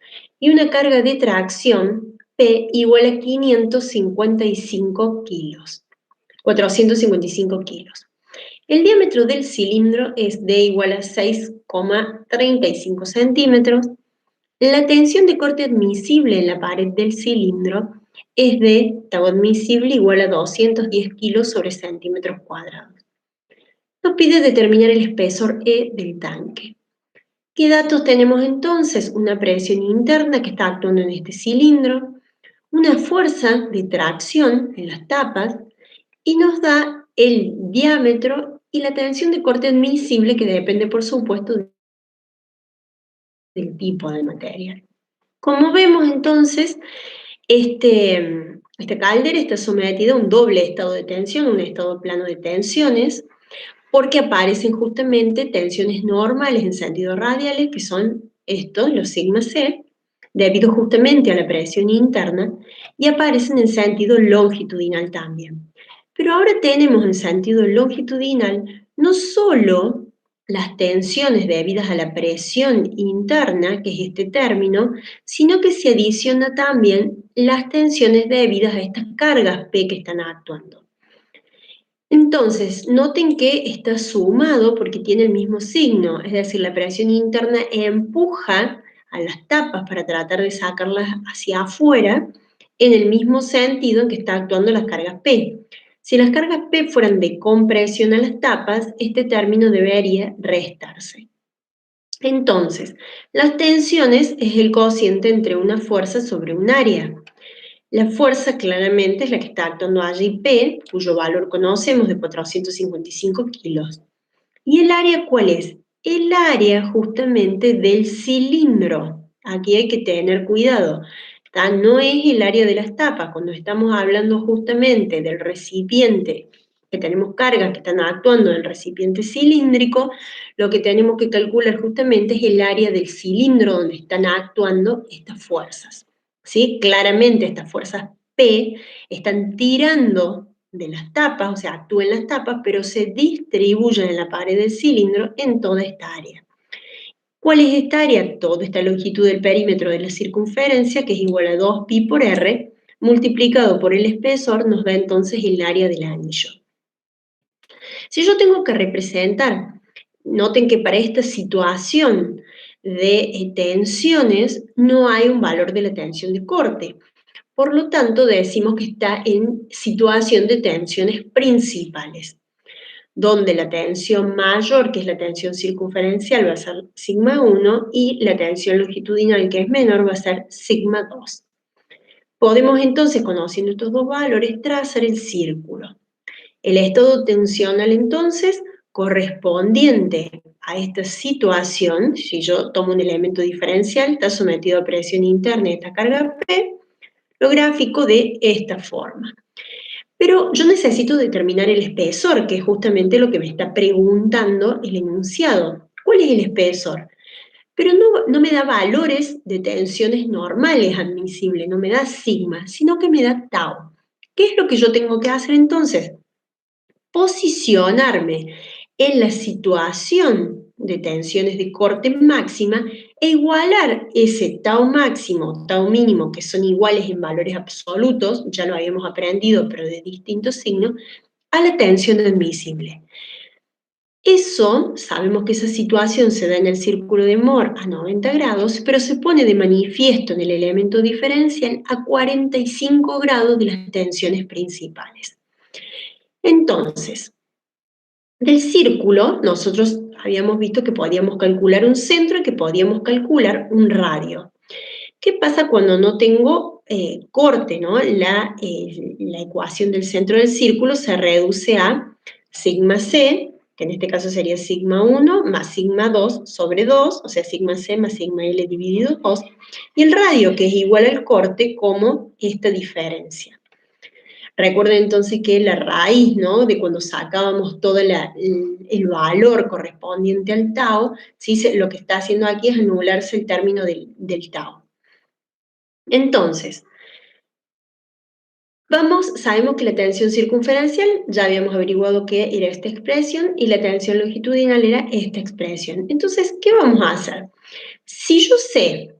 S3: y una carga de tracción, P igual a 555 kilos, 455 kilos. El diámetro del cilindro es D igual a 6,35 centímetros. La tensión de corte admisible en la pared del cilindro es de tau admisible igual a 210 kilos sobre centímetros cuadrados. Nos pide determinar el espesor E del tanque. ¿Qué datos tenemos entonces? Una presión interna que está actuando en este cilindro, una fuerza de tracción en las tapas, y nos da el diámetro y la tensión de corte admisible, que depende, por supuesto, del tipo de material. Como vemos entonces, esta caldera está sometida a un doble estado de tensión, un estado plano de tensiones, porque aparecen justamente tensiones normales en sentido radiales, que son estos, los sigma C, debido justamente a la presión interna, y aparecen en sentido longitudinal también. Pero ahora tenemos en sentido longitudinal no solo las tensiones debidas a la presión interna, que es este término, sino que se adiciona también las tensiones debidas a estas cargas P que están actuando. Entonces, noten que está sumado porque tiene el mismo signo, es decir, la presión interna empuja a las tapas para tratar de sacarlas hacia afuera en el mismo sentido en que está actuando las cargas P. Si las cargas P fueran de compresión a las tapas, este término debería restarse. Entonces, las tensiones es el cociente entre una fuerza sobre un área. La fuerza claramente es la que está actuando allí, P, cuyo valor conocemos de 455 kilos. ¿Y el área cuál es? El área justamente del cilindro. Aquí hay que tener cuidado. No es el área de las tapas. Cuando estamos hablando justamente del recipiente, que tenemos cargas que están actuando en el recipiente cilíndrico, lo que tenemos que calcular justamente es el área del cilindro donde están actuando estas fuerzas. ¿Sí? Claramente estas fuerzas P están tirando de las tapas, o sea, actúan las tapas, pero se distribuyen en la pared del cilindro en toda esta área. ¿Cuál es esta área? Toda esta longitud del perímetro de la circunferencia, que es igual a 2pi por r, multiplicado por el espesor, nos da entonces el área del anillo. Si yo tengo que representar, noten que para esta situación de tensiones no hay un valor de la tensión de corte. Por lo tanto, decimos que está en situación de tensiones principales, donde la tensión mayor, que es la tensión circunferencial, va a ser sigma 1, y la tensión longitudinal, que es menor, va a ser sigma 2. Podemos entonces, conociendo estos dos valores, trazar el círculo. El estado tensional, entonces, correspondiente a esta situación, si yo tomo un elemento diferencial, está sometido a presión interna y esta carga P, lo gráfico de esta forma. Pero yo necesito determinar el espesor, que es justamente lo que me está preguntando el enunciado. ¿Cuál es el espesor? Pero no me da valores de tensiones normales admisibles, no me da sigma, sino que me da tau. ¿Qué es lo que yo tengo que hacer entonces? Posicionarme en la situación de tensiones de corte máxima e igualar ese tau máximo, tau mínimo, que son iguales en valores absolutos, ya lo habíamos aprendido, pero de distintos signos, a la tensión admisible. Eso, sabemos que esa situación se da en el círculo de Moore a 90 grados, pero se pone de manifiesto en el elemento diferencial a 45 grados de las tensiones principales. Entonces, del círculo, nosotros habíamos visto que podíamos calcular un centro y que podíamos calcular un radio. ¿Qué pasa cuando no tengo corte, ¿no? La ecuación del centro del círculo se reduce a sigma c, que en este caso sería sigma 1 más sigma 2 sobre 2, o sea, sigma c más sigma l dividido 2, y el radio, que es igual al corte, como esta diferencia. Recuerden entonces que la raíz, ¿no?, de cuando sacábamos todo el valor correspondiente al tau, ¿sí? Lo que está haciendo aquí es anularse el término del tau. Entonces, sabemos que la tensión circunferencial, ya habíamos averiguado que era esta expresión, y la tensión longitudinal era esta expresión. Entonces, ¿qué vamos a hacer? Si yo sé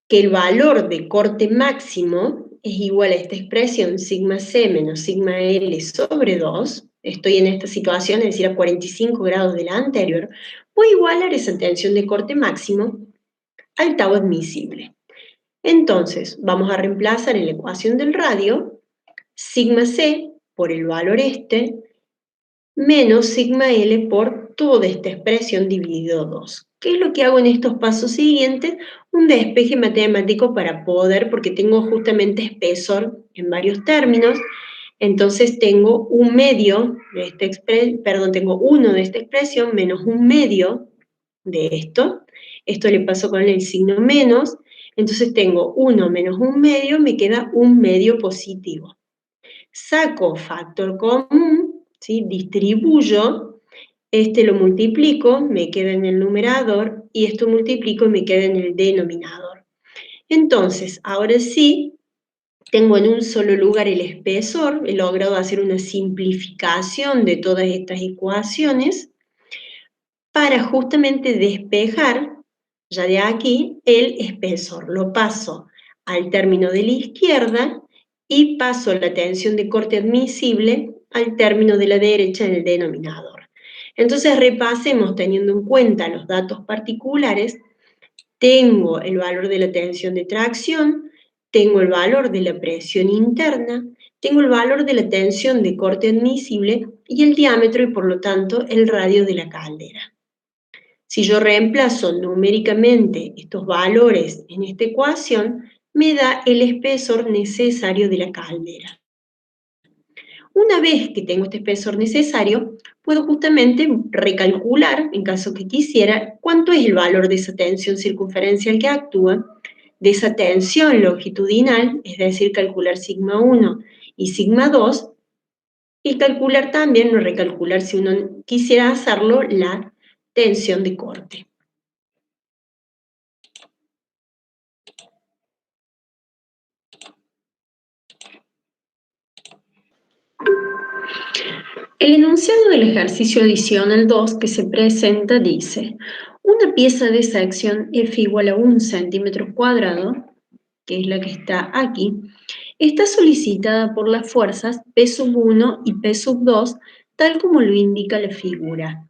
S3: que el valor de corte máximo es igual a esta expresión, sigma c menos sigma l sobre 2, estoy en esta situación, es decir, a 45 grados de la anterior, voy a igualar esa tensión de corte máximo al tau admisible. Entonces, vamos a reemplazar en la ecuación del radio sigma c por el valor este, menos sigma l por toda esta expresión dividido 2. ¿Qué es lo que hago en estos pasos siguientes? Un despeje matemático para poder, porque tengo justamente espesor en varios términos, entonces tengo un medio de esta expresión, tengo 1 de esta expresión menos un medio de esto le paso con el signo menos, entonces tengo 1 menos un medio, me queda un medio positivo. Saco factor común, ¿sí? Distribuyo, lo multiplico, me queda en el numerador, y esto multiplico y me queda en el denominador. Entonces, ahora sí, tengo en un solo lugar el espesor, he logrado hacer una simplificación de todas estas ecuaciones para justamente despejar, ya de aquí, el espesor. Lo paso al término de la izquierda y paso la tensión de corte admisible al término de la derecha en el denominador. Entonces repasemos teniendo en cuenta los datos particulares. Tengo el valor de la tensión de tracción, tengo el valor de la presión interna, tengo el valor de la tensión de corte admisible y el diámetro y por lo tanto el radio de la caldera. Si yo reemplazo numéricamente estos valores en esta ecuación, me da el espesor necesario de la caldera. Una vez que tengo este espesor necesario, puedo justamente recalcular, en caso que quisiera, cuánto es el valor de esa tensión circunferencial que actúa, de esa tensión longitudinal, es decir, calcular sigma 1 y sigma 2, y calcular también, o recalcular si uno quisiera hacerlo, la tensión de corte. El enunciado del ejercicio adicional 2 que se presenta dice: una pieza de sección F igual a 1 centímetro cuadrado, que es la que está aquí, está solicitada por las fuerzas P1 y P2, tal como lo indica la figura.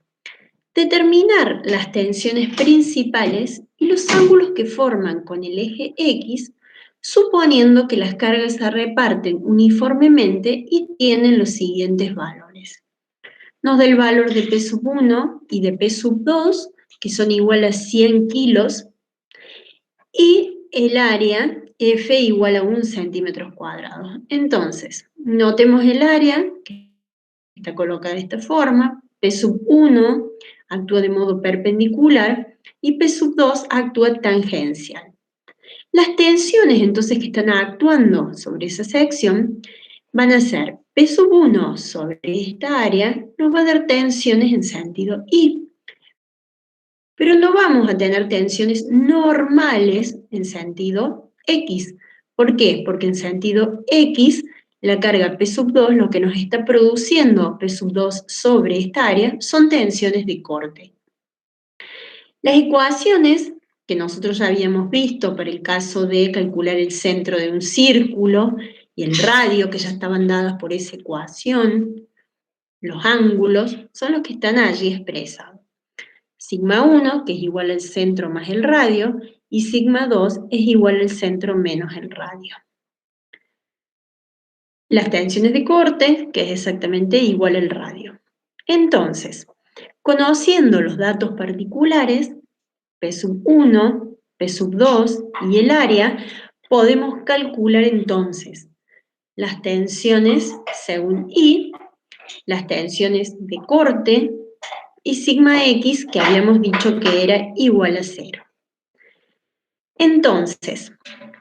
S3: Determinar las tensiones principales y los ángulos que forman con el eje X, suponiendo que las cargas se reparten uniformemente y tienen los siguientes valores. Nos da el valor de P1 y de P2, que son igual a 100 kilos, y el área F igual a 1 centímetro cuadrado. Entonces, notemos el área, que está colocada de esta forma. P1 actúa de modo perpendicular y P2 actúa tangencial. Las tensiones entonces que están actuando sobre esa sección van a ser P1 sobre esta área, nos va a dar tensiones en sentido I. Pero no vamos a tener tensiones normales en sentido X. ¿Por qué? Porque en sentido X, la carga P2 lo que nos está produciendo P2 sobre esta área son tensiones de corte. Las ecuaciones que nosotros ya habíamos visto para el caso de calcular el centro de un círculo y el radio, que ya estaban dadas por esa ecuación, los ángulos, son los que están allí expresados. Sigma 1, que es igual al centro más el radio, y sigma 2 es igual al centro menos el radio. Las tensiones de corte, que es exactamente igual al radio. Entonces, conociendo los datos particulares, P1, P2 y el área, podemos calcular entonces las tensiones según I, las tensiones de corte y sigma X, que habíamos dicho que era igual a 0. Entonces,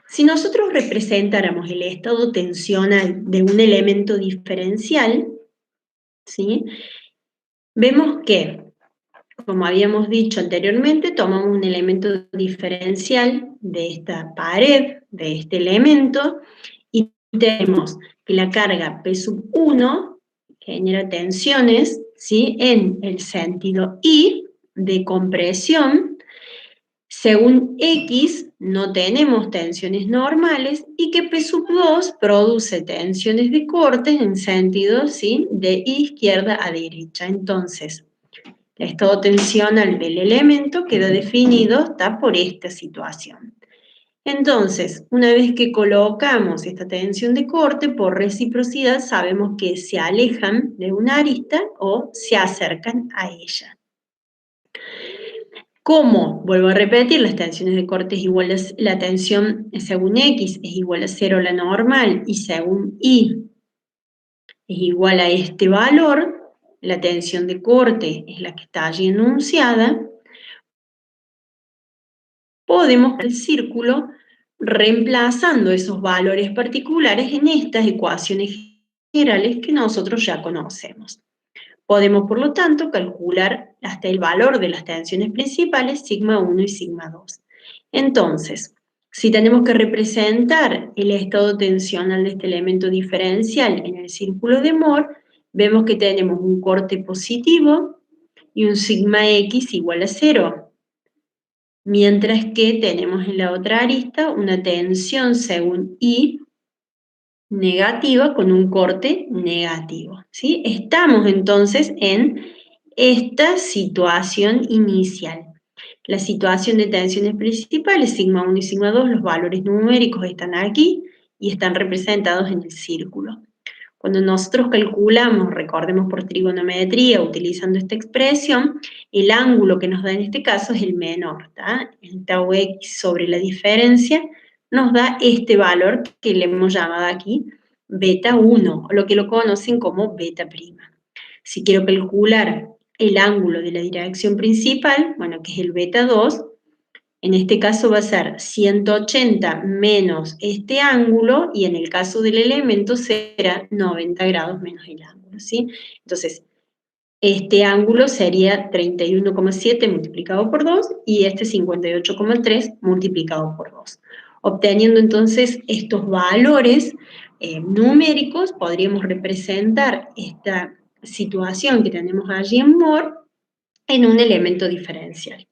S3: si nosotros representáramos el estado tensional de un elemento diferencial, ¿sí? Vemos que, como habíamos dicho anteriormente, tomamos un elemento diferencial de esta pared, de este elemento, y tenemos que la carga P1 genera tensiones, ¿sí?, en el sentido I de compresión. Según X, no tenemos tensiones normales y que P2 produce tensiones de corte en sentido, ¿sí?, de izquierda a derecha. Entonces, el estado tensional del elemento queda definido, está por esta situación. Entonces, una vez que colocamos esta tensión de corte, por reciprocidad sabemos que se alejan de una arista o se acercan a ella. ¿Cómo? Vuelvo a repetir, las tensiones de corte es igual a la tensión según X es igual a 0 la normal y según Y es igual a este valor, la tensión de corte es la que está allí enunciada, podemos el círculo reemplazando esos valores particulares en estas ecuaciones generales que nosotros ya conocemos. Podemos, por lo tanto, calcular hasta el valor de las tensiones principales, sigma 1 y sigma 2. Entonces, si tenemos que representar el estado tensional de este elemento diferencial en el círculo de Moore, vemos que tenemos un corte positivo y un sigma X igual a 0. Mientras que tenemos en la otra arista una tensión según I negativa con un corte negativo, ¿sí? Estamos entonces en esta situación inicial. La situación de tensiones principales, sigma 1 y sigma 2, los valores numéricos están aquí y están representados en el círculo. Cuando nosotros calculamos, recordemos por trigonometría, utilizando esta expresión, el ángulo que nos da en este caso es el menor, ¿tá? El tau x sobre la diferencia nos da este valor que le hemos llamado aquí beta 1, o lo que lo conocen como beta prima. Si quiero calcular el ángulo de la dirección principal, bueno, que es el beta 2, en este caso va a ser 180 menos este ángulo, y en el caso del elemento será 90 grados menos el ángulo, ¿sí? Entonces, este ángulo sería 31,7 multiplicado por 2 y este 58,3 multiplicado por 2. Obteniendo entonces estos valores numéricos, podríamos representar esta situación que tenemos allí en Moore en un elemento diferencial.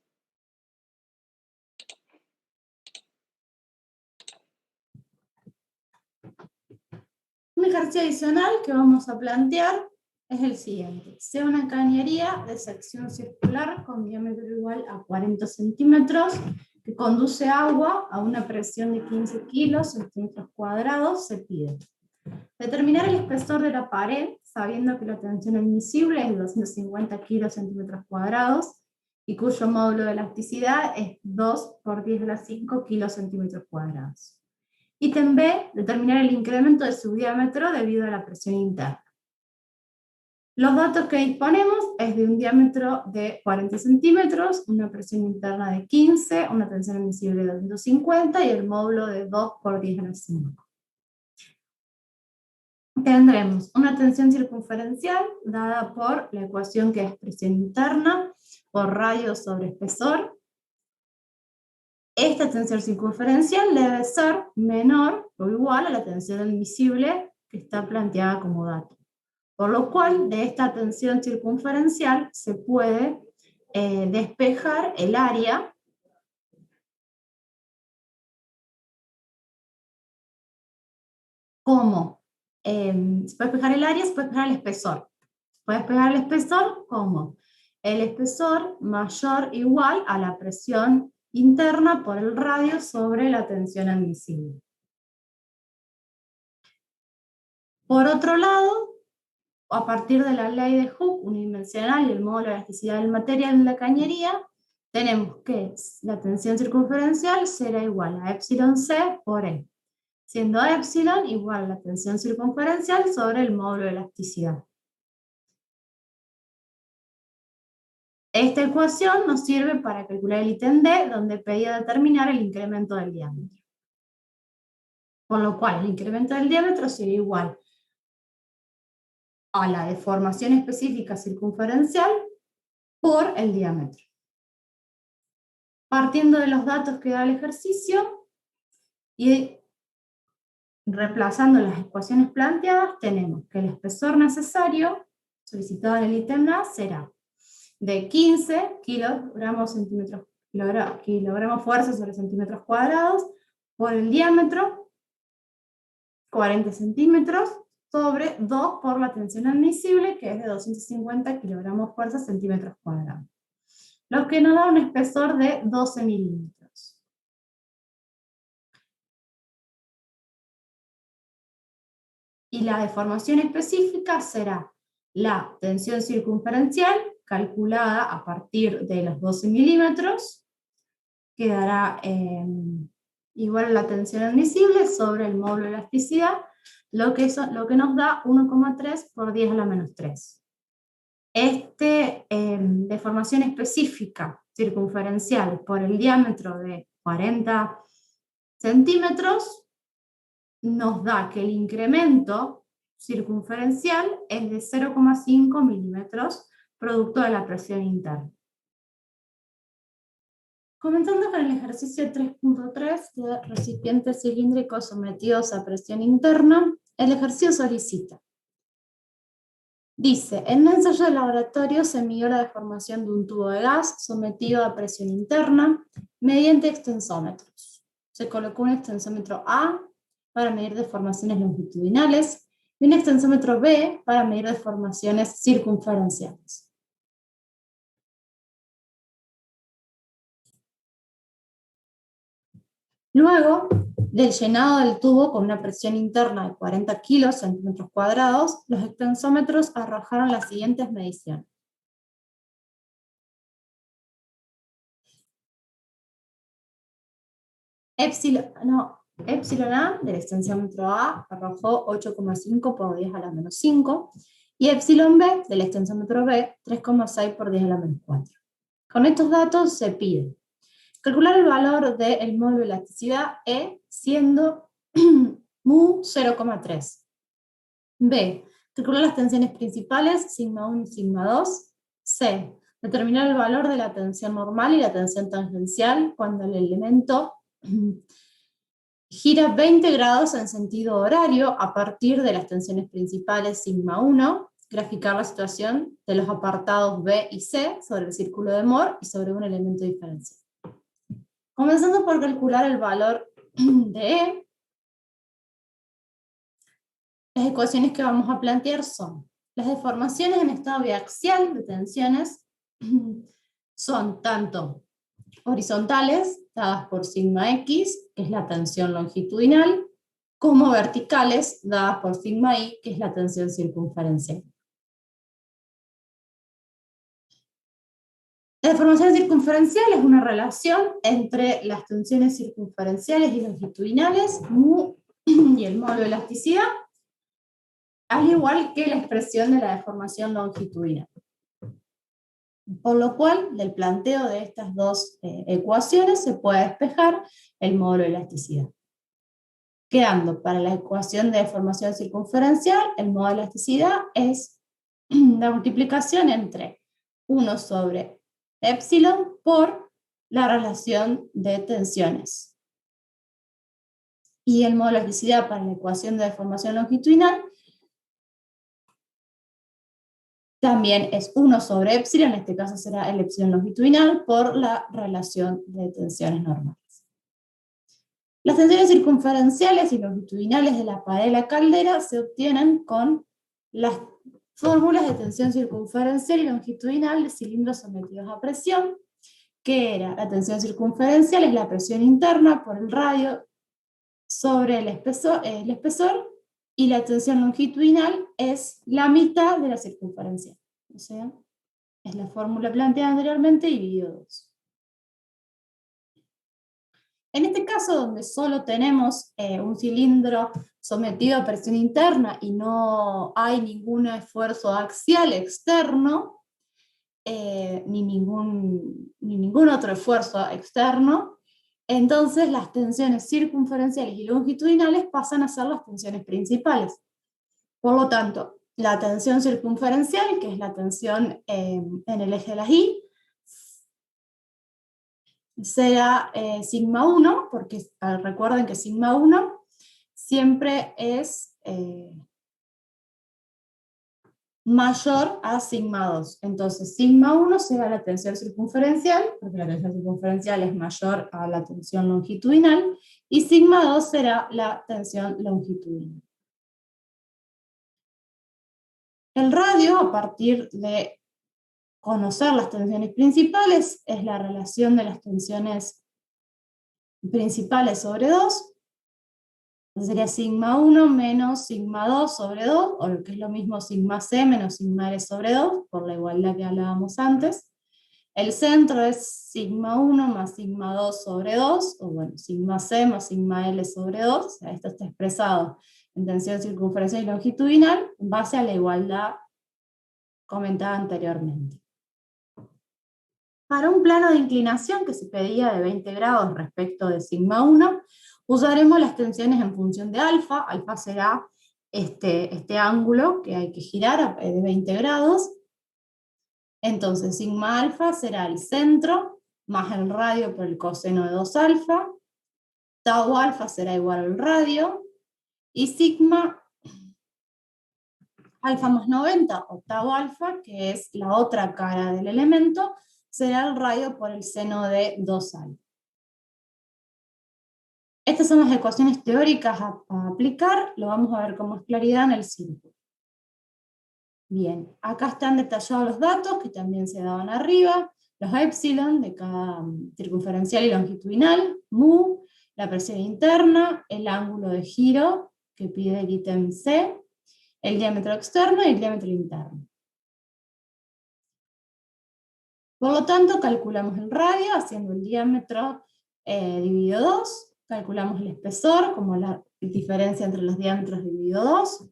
S2: Un ejercicio adicional que vamos a plantear es el siguiente. Sea una cañería de sección circular con diámetro igual a 40 centímetros que conduce agua a una presión de 15 kilos centímetros cuadrados, se pide determinar el espesor de la pared, sabiendo que la tensión admisible es de 250 kilos centímetros cuadrados y cuyo módulo de elasticidad es 2 por 10 a la 5 kilos centímetros cuadrados. Ítem B, determinar el incremento de su diámetro debido a la presión interna. Los datos que disponemos es de un diámetro de 40 centímetros, una presión interna de 15, una tensión admisible de 250 y el módulo de 2 por 10 a la 5. Tendremos una tensión circunferencial dada por la ecuación que es presión interna por radio sobre espesor. Esta tensión circunferencial debe ser menor o igual a la tensión admisible que está planteada como dato. Por lo cual, de esta tensión circunferencial se puede despejar el área como, se puede despejar el área, se puede despejar el espesor. Se puede despejar el espesor como el espesor mayor o igual a la presión interna por el radio sobre la tensión admisible. Por otro lado, a partir de la ley de Hooke unidimensional y el módulo de elasticidad del material en la cañería, tenemos que la tensión circunferencial será igual a epsilon c por E, siendo epsilon igual a la tensión circunferencial sobre el módulo de elasticidad. Esta ecuación nos sirve para calcular el ítem D, donde pedía determinar el incremento del diámetro. Con lo cual, el incremento del diámetro sería igual a la deformación específica circunferencial por el diámetro. Partiendo de los datos que da el ejercicio y reemplazando las ecuaciones planteadas, tenemos que el espesor necesario solicitado en el ítem A será de 15 kilogramos fuerza sobre centímetros cuadrados por el diámetro, 40 centímetros, sobre 2 por la tensión admisible, que es de 250 kilogramos fuerza centímetros cuadrados. Lo que nos da un espesor de 12 milímetros. Y la deformación específica será la tensión circunferencial, calculada a partir de los 12 milímetros, que dará igual a la tensión admisible sobre el módulo de elasticidad, lo que nos da 1,3 por 10 a la menos 3. Deformación específica circunferencial por el diámetro de 40 centímetros nos da que el incremento circunferencial es de 0,5 milímetros, producto de la presión interna. Comenzando con el ejercicio 3.3 de recipientes cilíndricos sometidos a presión interna, el ejercicio solicita. Dice, en un ensayo de laboratorio se midió la deformación de un tubo de gas sometido a presión interna mediante extensómetros. Se colocó un extensómetro A para medir deformaciones longitudinales y un extensómetro B para medir deformaciones circunferenciales. Luego del llenado del tubo con una presión interna de 40 centímetros cuadrados, los extensómetros arrojaron las siguientes mediciones. Epsilon A del extensómetro A arrojó 8,5 por 10 a la menos 5, y epsilon B del extensómetro B 3,6 por 10 a la menos 4. Con estos datos se pide calcular el valor del módulo de elasticidad E siendo mu 0,3. B. Calcular las tensiones principales, sigma 1 y sigma 2. C. Determinar el valor de la tensión normal y la tensión tangencial cuando el elemento gira 20 grados en sentido horario a partir de las tensiones principales sigma 1. Graficar la situación de los apartados B y C sobre el círculo de Moore y sobre un elemento diferencial. Comenzando por calcular el valor de E, las ecuaciones que vamos a plantear son: las deformaciones en estado biaxial de tensiones son tanto horizontales, dadas por sigma X, que es la tensión longitudinal, como verticales, dadas por sigma Y, que es la tensión circunferencial. La deformación circunferencial es una relación entre las tensiones circunferenciales y longitudinales, mu y el módulo de elasticidad. al igual que la expresión de la deformación longitudinal. Por lo cual, del planteo de estas dos ecuaciones se puede despejar el módulo de elasticidad. Quedando para la ecuación de deformación circunferencial, el módulo de elasticidad es la multiplicación entre 1 sobre epsilon por la relación de tensiones. Y el módulo de elasticidad para la ecuación de deformación longitudinal también es 1 sobre epsilon, en este caso será el epsilon longitudinal, por la relación de tensiones normales. Las tensiones circunferenciales y longitudinales de la pared de la caldera se obtienen con las fórmulas de tensión circunferencial y longitudinal de cilindros sometidos a presión, que era la tensión circunferencial es la presión interna por el radio sobre el espesor, y la tensión longitudinal es la mitad de la circunferencial. O sea, es la fórmula planteada anteriormente dividido 2. En este caso, donde solo tenemos un cilindro sometido a presión interna y no hay ningún esfuerzo axial externo, ni ningún otro esfuerzo externo, entonces las tensiones circunferenciales y longitudinales pasan a ser las tensiones principales. Por lo tanto, la tensión circunferencial, que es la tensión en el eje de las Y, será sigma 1, porque recuerden que sigma 1 siempre es mayor a sigma 2. Entonces sigma 1 será la tensión circunferencial, porque la tensión circunferencial es mayor a la tensión longitudinal, y sigma 2 será la tensión longitudinal. El radio, a partir de conocer las tensiones principales, es la relación de las tensiones principales sobre 2, sería sigma 1 menos sigma 2 sobre 2, o lo que es lo mismo sigma C menos sigma L sobre 2, por la igualdad que hablábamos antes. El centro es sigma 1 más sigma 2 sobre 2, o bueno, sigma C más sigma L sobre 2, o sea, esto está expresado en tensión circunferencial y longitudinal, en base a la igualdad comentada anteriormente. Para un plano de inclinación que se pedía de 20 grados respecto de sigma 1, usaremos las tensiones en función de alfa. Alfa será este ángulo que hay que girar de 20 grados. Entonces sigma alfa será el centro más el radio por el coseno de 2 alfa. Tau alfa será igual al radio. Y sigma alfa más 90, o tau alfa, que es la otra cara del elemento, será el radio por el seno de 2 alfa. Estas son las ecuaciones teóricas a aplicar, lo vamos a ver con más claridad en el círculo. Bien, acá están detallados los datos que también se daban arriba, los epsilon de cada circunferencial y longitudinal, mu, la presión interna, el ángulo de giro que pide el ítem C, el diámetro externo y el diámetro interno. Por lo tanto, calculamos el radio haciendo el diámetro dividido 2, calculamos el espesor como la diferencia entre los diámetros dividido 2.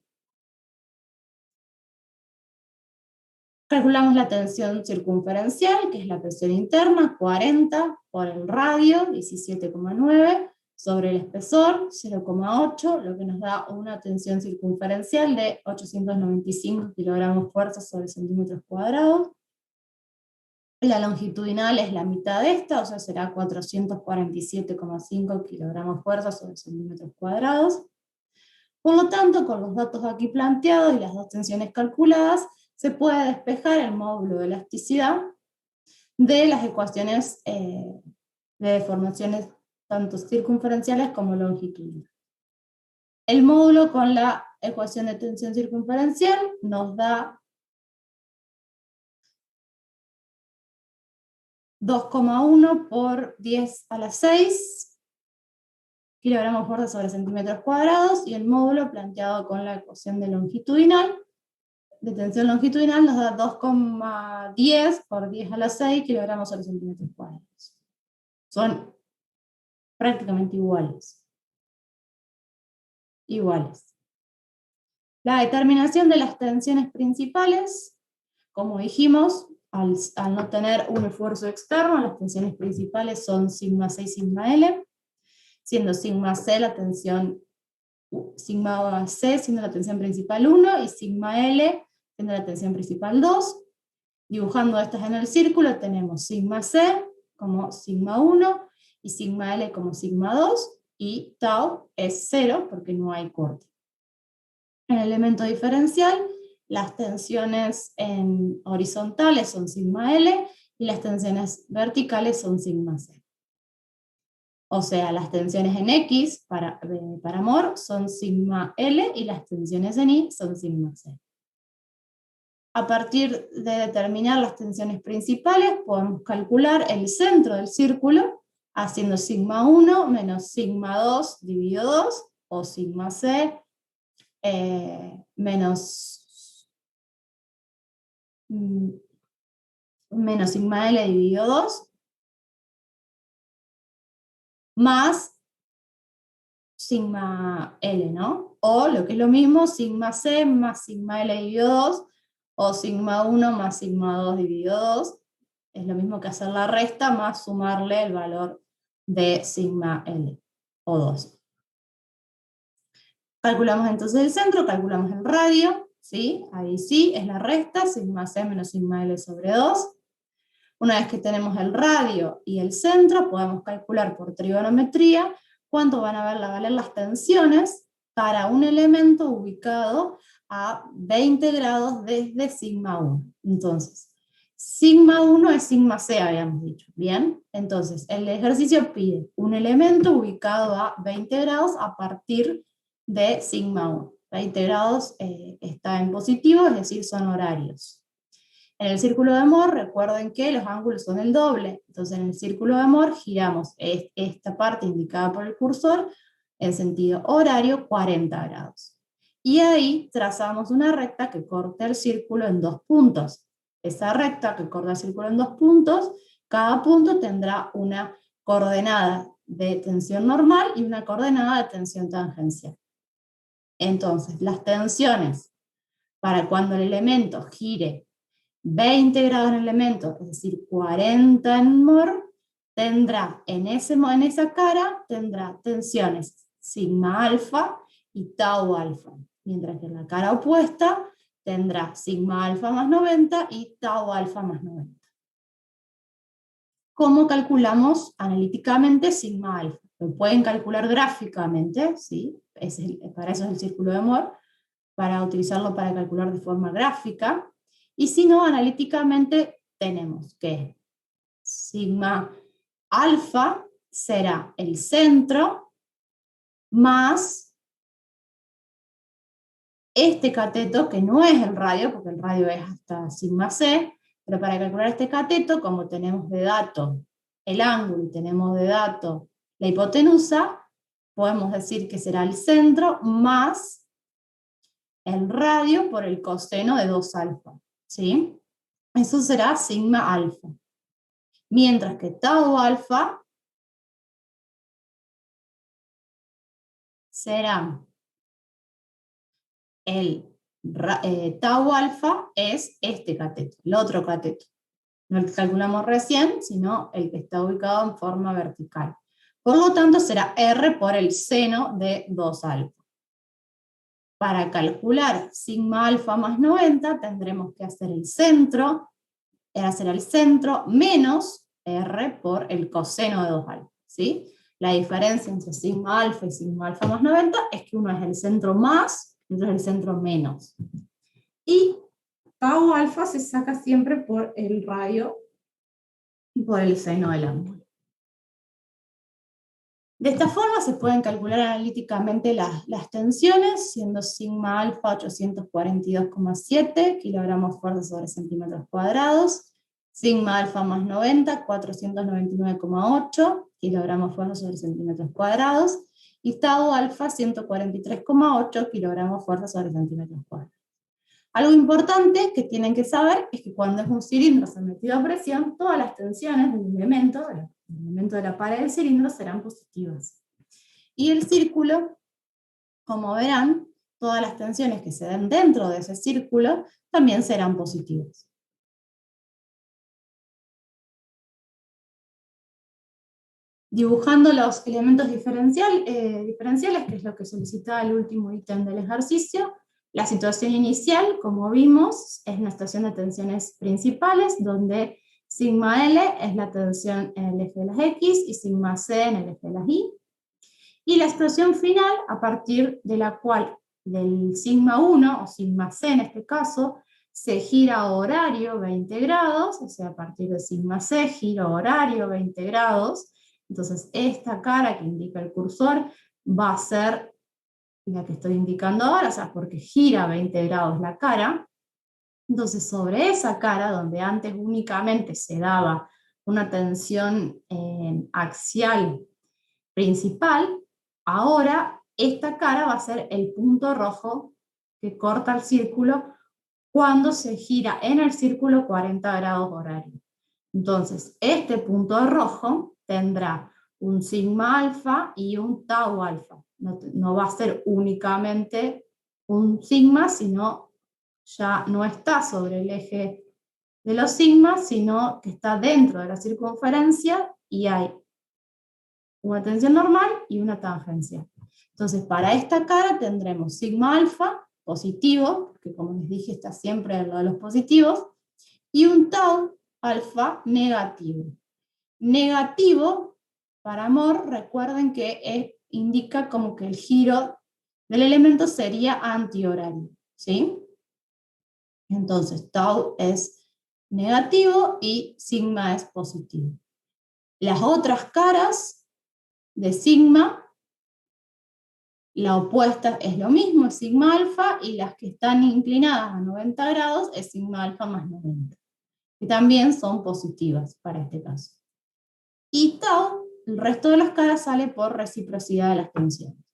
S2: Calculamos la tensión circunferencial, que es la presión interna, 40 por el radio, 17,9, sobre el espesor, 0,8, lo que nos da una tensión circunferencial de 895 kilogramos fuerza sobre centímetros cuadrados. La longitudinal es la mitad de esta, o sea, será 447,5 kilogramos fuerza sobre centímetros cuadrados. Por lo tanto, con los datos aquí planteados y las dos tensiones calculadas, se puede despejar el módulo de elasticidad de las ecuaciones de deformaciones tanto circunferenciales como longitudinales. El módulo con la ecuación de tensión circunferencial nos da 2,1 por 10 a la 6 kilogramos fuerza sobre centímetros cuadrados, y el módulo planteado con la ecuación de tensión longitudinal nos da 2,10 por 10 a la 6 kilogramos sobre centímetros cuadrados. Son prácticamente iguales. La determinación de las tensiones principales, como dijimos, al no tener un esfuerzo externo, las tensiones principales son sigma C y sigma L, siendo sigma C la tensión, sigma C siendo la tensión principal 1 y sigma L siendo la tensión principal 2. Dibujando estas en el círculo tenemos sigma C como sigma 1 y sigma L como sigma 2, y tau es 0 porque no hay corte. En el elemento diferencial, las tensiones horizontales son sigma L y las tensiones verticales son sigma C. O sea, las tensiones en X para amor son sigma L y las tensiones en Y son sigma C. A partir de determinar las tensiones principales, podemos calcular el centro del círculo haciendo sigma 1 menos sigma 2 dividido 2, o sigma C menos sigma L dividido 2, más sigma L, ¿no? O lo que es lo mismo, sigma C más sigma L dividido 2, o sigma 1 más sigma 2 dividido 2, es lo mismo que hacer la resta más sumarle el valor de sigma L, o 2. Calculamos entonces el centro, calculamos el radio, ¿sí? Ahí sí, es la resta, sigma C menos sigma L sobre 2. Una vez que tenemos el radio y el centro, podemos calcular por trigonometría cuánto van a valer las tensiones para un elemento ubicado a 20 grados desde sigma 1. Entonces, sigma 1 es sigma C, habíamos dicho, ¿bien? Entonces, el ejercicio pide un elemento ubicado a 20 grados a partir de sigma 1. 20 grados está en positivo, es decir, son horarios. En el círculo de Mohr, recuerden que los ángulos son el doble. Entonces, en el círculo de Mohr giramos esta parte indicada por el cursor en sentido horario 40 grados. Y ahí trazamos una recta que corta el círculo en 2 puntos. Esa recta que corta el círculo en 2 puntos, cada punto tendrá una coordenada de tensión normal y una coordenada de tensión tangencial. Entonces, las tensiones para cuando el elemento gire 20 grados en el elemento, es decir, 40 en Mohr, tendrá en esa cara tendrá tensiones sigma alfa y tau alfa, mientras que en la cara opuesta tendrá sigma alfa más 90 y tau alfa más 90. ¿Cómo calculamos analíticamente sigma alfa? Lo pueden calcular gráficamente, ¿sí? Para eso es el círculo de Mohr, para utilizarlo para calcular de forma gráfica. Y si no, analíticamente tenemos que sigma alfa será el centro más este cateto, que no es el radio, porque el radio es hasta sigma C, pero para calcular este cateto, como tenemos de dato el ángulo y tenemos de dato la hipotenusa, podemos decir que será el centro más el radio por el coseno de 2 alfa, ¿sí? Eso será sigma alfa. Mientras que tau alfa será tau alfa es este cateto, el otro cateto. No el que calculamos recién, sino el que está ubicado en forma vertical. Por lo tanto, será R por el seno de 2 alfa. Para calcular sigma alfa más 90, tendremos que hacer el centro, será el centro menos R por el coseno de 2 alfa, ¿sí? La diferencia entre sigma alfa y sigma alfa más 90 es que uno es el centro más y otro es el centro menos. Y tau alfa se saca siempre por el radio y por el seno del ángulo. De esta forma se pueden calcular analíticamente las tensiones, siendo sigma alfa 842,7 kilogramos fuerza sobre centímetros cuadrados, sigma alfa más 90, 499,8 kilogramos fuerza sobre centímetros cuadrados, y tau alfa 143,8 kilogramos fuerza sobre centímetros cuadrados. Algo importante que tienen que saber es que cuando es un cilindro sometido a presión, todas las tensiones del elemento de la pared del cilindro serán positivas. Y el círculo, como verán, todas las tensiones que se den dentro de ese círculo también serán positivas. Dibujando los elementos diferenciales, que es lo que solicitaba el último ítem del ejercicio, la situación inicial, como vimos, es una situación de tensiones principales, donde sigma L es la tensión en el eje de las X y sigma C en el eje de las Y. Y la expresión final, a partir de la cual del sigma 1, o sigma C en este caso, se gira a horario 20 grados, o sea, a partir de sigma C, giro horario 20 grados. Entonces, esta cara que indica el cursor va a ser la que estoy indicando ahora, o sea, porque gira 20 grados la cara. Entonces, sobre esa cara, donde antes únicamente se daba una tensión axial principal, ahora esta cara va a ser el punto rojo que corta el círculo cuando se gira en el círculo 40 grados horario. Entonces, este punto rojo tendrá un sigma alfa y un tau alfa. No va a ser únicamente un sigma, sino ya no está sobre el eje de los sigmas, sino que está dentro de la circunferencia y hay una tensión normal y una tangencia. Entonces, para esta cara tendremos sigma alfa positivo, que como les dije está siempre en lo de los positivos, y un tau alfa negativo. Negativo, para amor, recuerden que indica como que el giro del elemento sería antihorario, ¿sí? Entonces, tau es negativo y sigma es positivo. Las otras caras de sigma, la opuesta es lo mismo, es sigma alfa, y las que están inclinadas a 90 grados es sigma alfa más 90, que también son positivas para este caso. Y tau, el resto de las caras sale por reciprocidad de las tensiones.